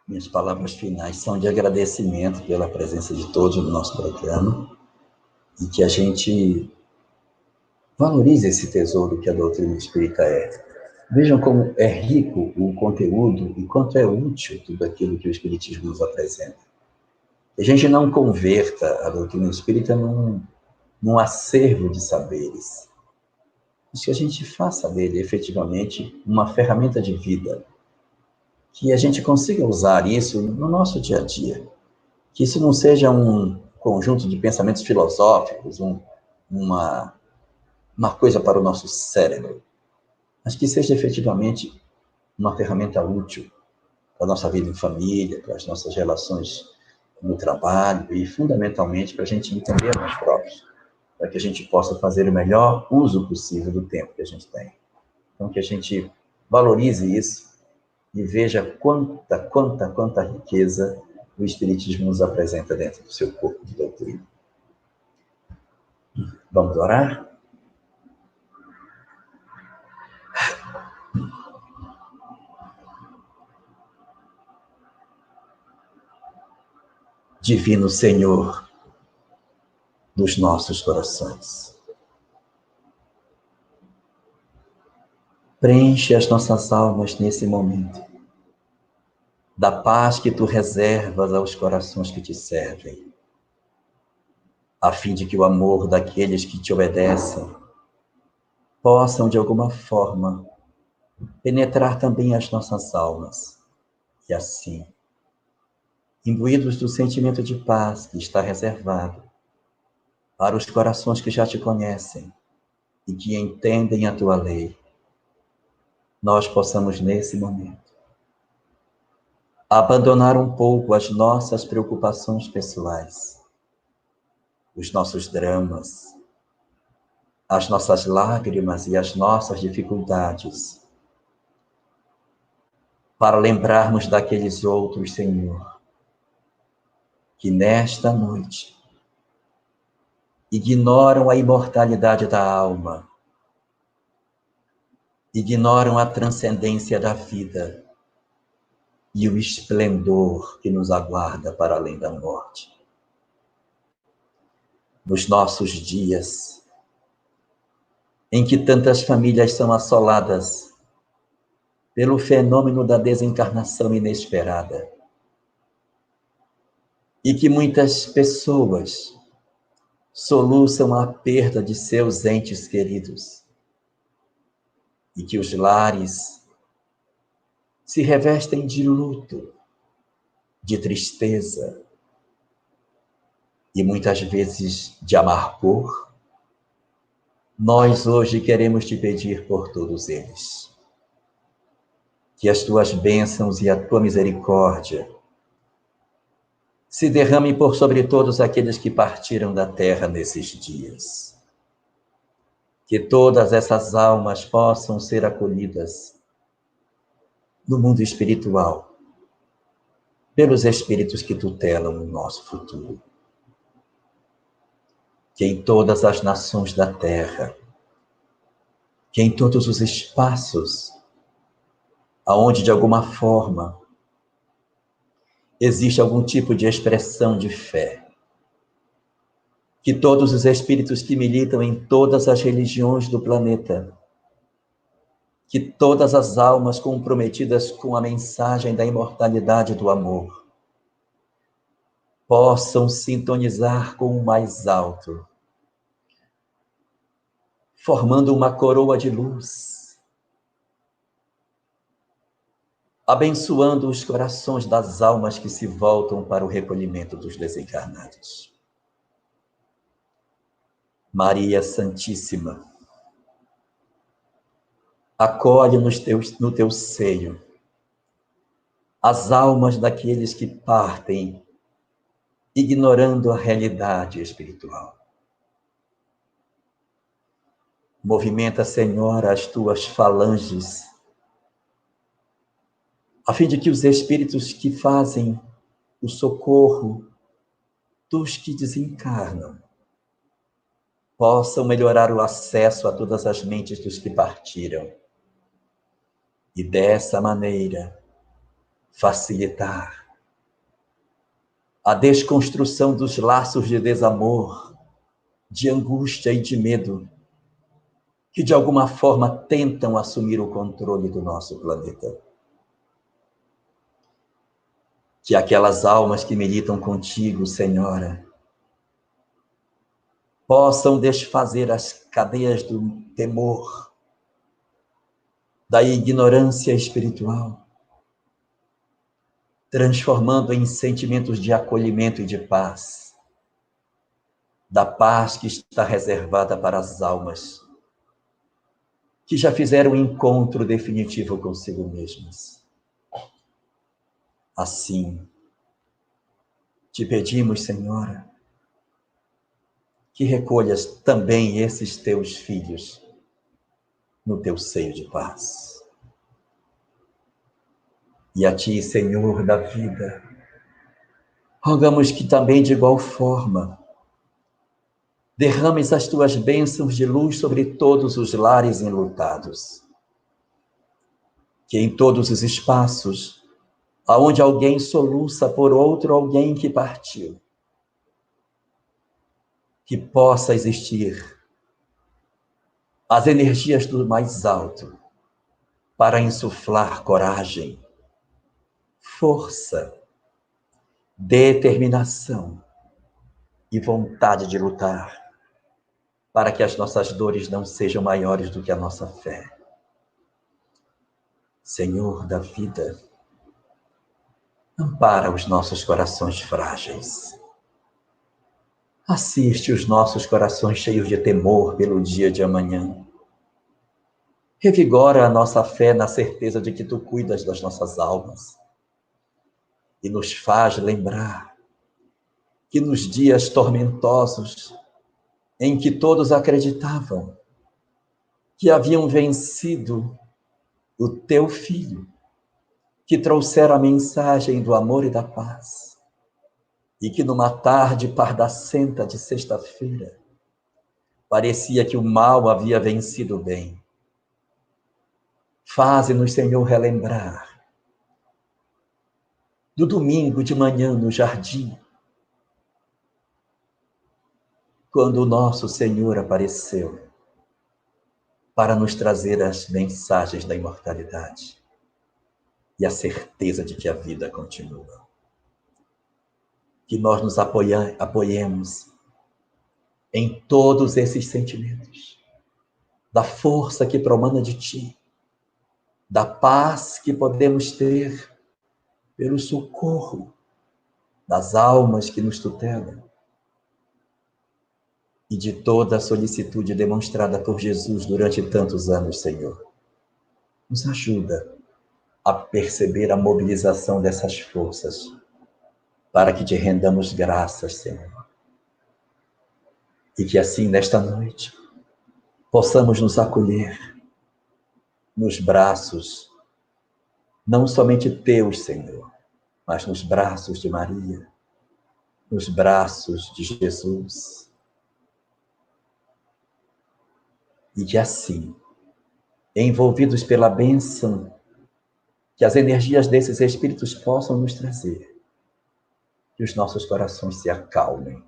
Minhas palavras finais são de agradecimento pela presença de todos no nosso programa e que a gente valorize esse tesouro que a doutrina espírita é. Vejam como é rico o conteúdo e quanto é útil tudo aquilo que o Espiritismo nos apresenta. Que a gente não converta a doutrina espírita num acervo de saberes, mas que a gente faça dele efetivamente uma ferramenta de vida, que a gente consiga usar isso no nosso dia a dia, que isso não seja um conjunto de pensamentos filosóficos, uma coisa para o nosso cérebro, mas que seja efetivamente uma ferramenta útil para a nossa vida em família, para as nossas relações no trabalho e, fundamentalmente, para a gente entender nós próprios, para que a gente possa fazer o melhor uso possível do tempo que a gente tem. Então, que a gente valorize isso e veja quanta riqueza o Espiritismo nos apresenta dentro do seu corpo de doutrina. Vamos orar? Divino Senhor dos nossos corações, preenche as nossas almas nesse momento, da paz que tu reservas aos corações que te servem, a fim de que o amor daqueles que te obedecem possam, de alguma forma, penetrar também as nossas almas, e assim, imbuídos do sentimento de paz que está reservado para os corações que já te conhecem e que entendem a tua lei, nós possamos, nesse momento, abandonar um pouco as nossas preocupações pessoais, os nossos dramas, as nossas lágrimas e as nossas dificuldades, para lembrarmos daqueles outros, Senhor, que nesta noite ignoram a imortalidade da alma, ignoram a transcendência da vida e o esplendor que nos aguarda para além da morte. Nos nossos dias, em que tantas famílias são assoladas pelo fenômeno da desencarnação inesperada, e que muitas pessoas soluçam a perda de seus entes queridos, e que os lares se revestem de luto, de tristeza, e muitas vezes de amargor, nós hoje queremos te pedir por todos eles. Que as tuas bênçãos e a tua misericórdia se derramem por sobre todos aqueles que partiram da terra nesses dias. Que todas essas almas possam ser acolhidas no mundo espiritual pelos espíritos que tutelam o nosso futuro. Que em todas as nações da terra, que em todos os espaços, aonde de alguma forma existe algum tipo de expressão de fé, que todos os espíritos que militam em todas as religiões do planeta, que todas as almas comprometidas com a mensagem da imortalidade do amor, possam sintonizar com o mais alto, formando uma coroa de luz, abençoando os corações das almas que se voltam para o recolhimento dos desencarnados. Maria Santíssima, acolhe no teu seio as almas daqueles que partem, ignorando a realidade espiritual. Movimenta, Senhora, as tuas falanges, a fim de que os espíritos que fazem o socorro dos que desencarnam possam melhorar o acesso a todas as mentes dos que partiram e, dessa maneira, facilitar a desconstrução dos laços de desamor, de angústia e de medo que, de alguma forma, tentam assumir o controle do nosso planeta. Que aquelas almas que militam contigo, Senhora, possam desfazer as cadeias do temor, da ignorância espiritual, transformando em sentimentos de acolhimento e de paz, da paz que está reservada para as almas que já fizeram um encontro definitivo consigo mesmas. Assim, te pedimos, Senhora, que recolhas também esses teus filhos no teu seio de paz. E a ti, Senhor da vida, rogamos que também, de igual forma, derrames as tuas bênçãos de luz sobre todos os lares enlutados. Que em todos os espaços, aonde alguém soluça por outro alguém que partiu, que possa existir as energias do mais alto para insuflar coragem, força, determinação e vontade de lutar, para que as nossas dores não sejam maiores do que a nossa fé. Senhor da vida, ampara os nossos corações frágeis. Assiste os nossos corações cheios de temor pelo dia de amanhã. Revigora a nossa fé na certeza de que tu cuidas das nossas almas. E nos faz lembrar que nos dias tormentosos, em que todos acreditavam que haviam vencido o teu Filho, que trouxeram a mensagem do amor e da paz, e que numa tarde pardacenta de sexta-feira, parecia que o mal havia vencido o bem. Faze-nos, Senhor, relembrar do domingo de manhã no jardim, quando o nosso Senhor apareceu para nos trazer as mensagens da imortalidade e a certeza de que a vida continua. Que nós nos apoiemos em todos esses sentimentos, da força que promana de ti, da paz que podemos ter pelo socorro das almas que nos tutelam, e de toda a solicitude demonstrada por Jesus durante tantos anos, Senhor. Nos ajuda a perceber a mobilização dessas forças, para que te rendamos graças, Senhor. E que assim, nesta noite, possamos nos acolher nos braços, não somente teus, Senhor, mas nos braços de Maria, nos braços de Jesus. E que assim, envolvidos pela bênção que as energias desses Espíritos possam nos trazer, que os nossos corações se acalmem,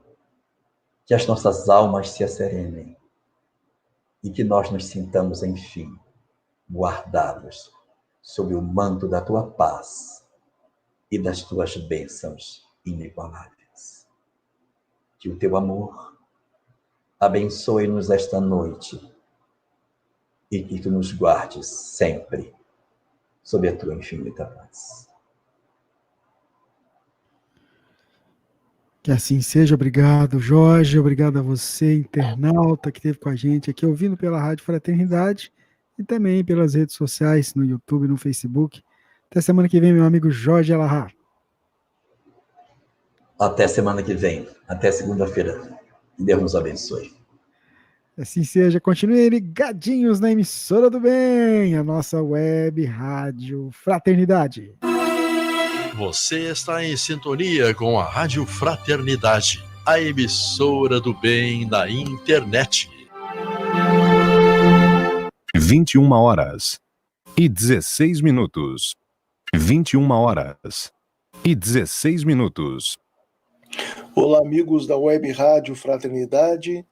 que as nossas almas se asserenem e que nós nos sintamos, enfim, guardados sob o manto da tua paz e das tuas bênçãos inigualáveis. Que o teu amor abençoe-nos esta noite e que tu nos guardes sempre sob a tua infinita paz.
Que assim seja. Obrigado, Jorge. Obrigado a você, internauta, que esteve com a gente aqui, ouvindo pela Rádio Fraternidade e também pelas redes sociais, no YouTube, no Facebook. Até semana que vem, meu amigo Jorge Alahá.
Até semana que vem. Até segunda-feira. Que Deus nos abençoe.
Assim seja. Continuem ligadinhos na emissora do bem, a nossa web rádio Fraternidade.
Você está em sintonia com a Rádio Fraternidade, a emissora do bem na internet.
21h16. 21h16.
Olá, amigos da Web Rádio Fraternidade,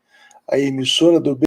a emissora do bem.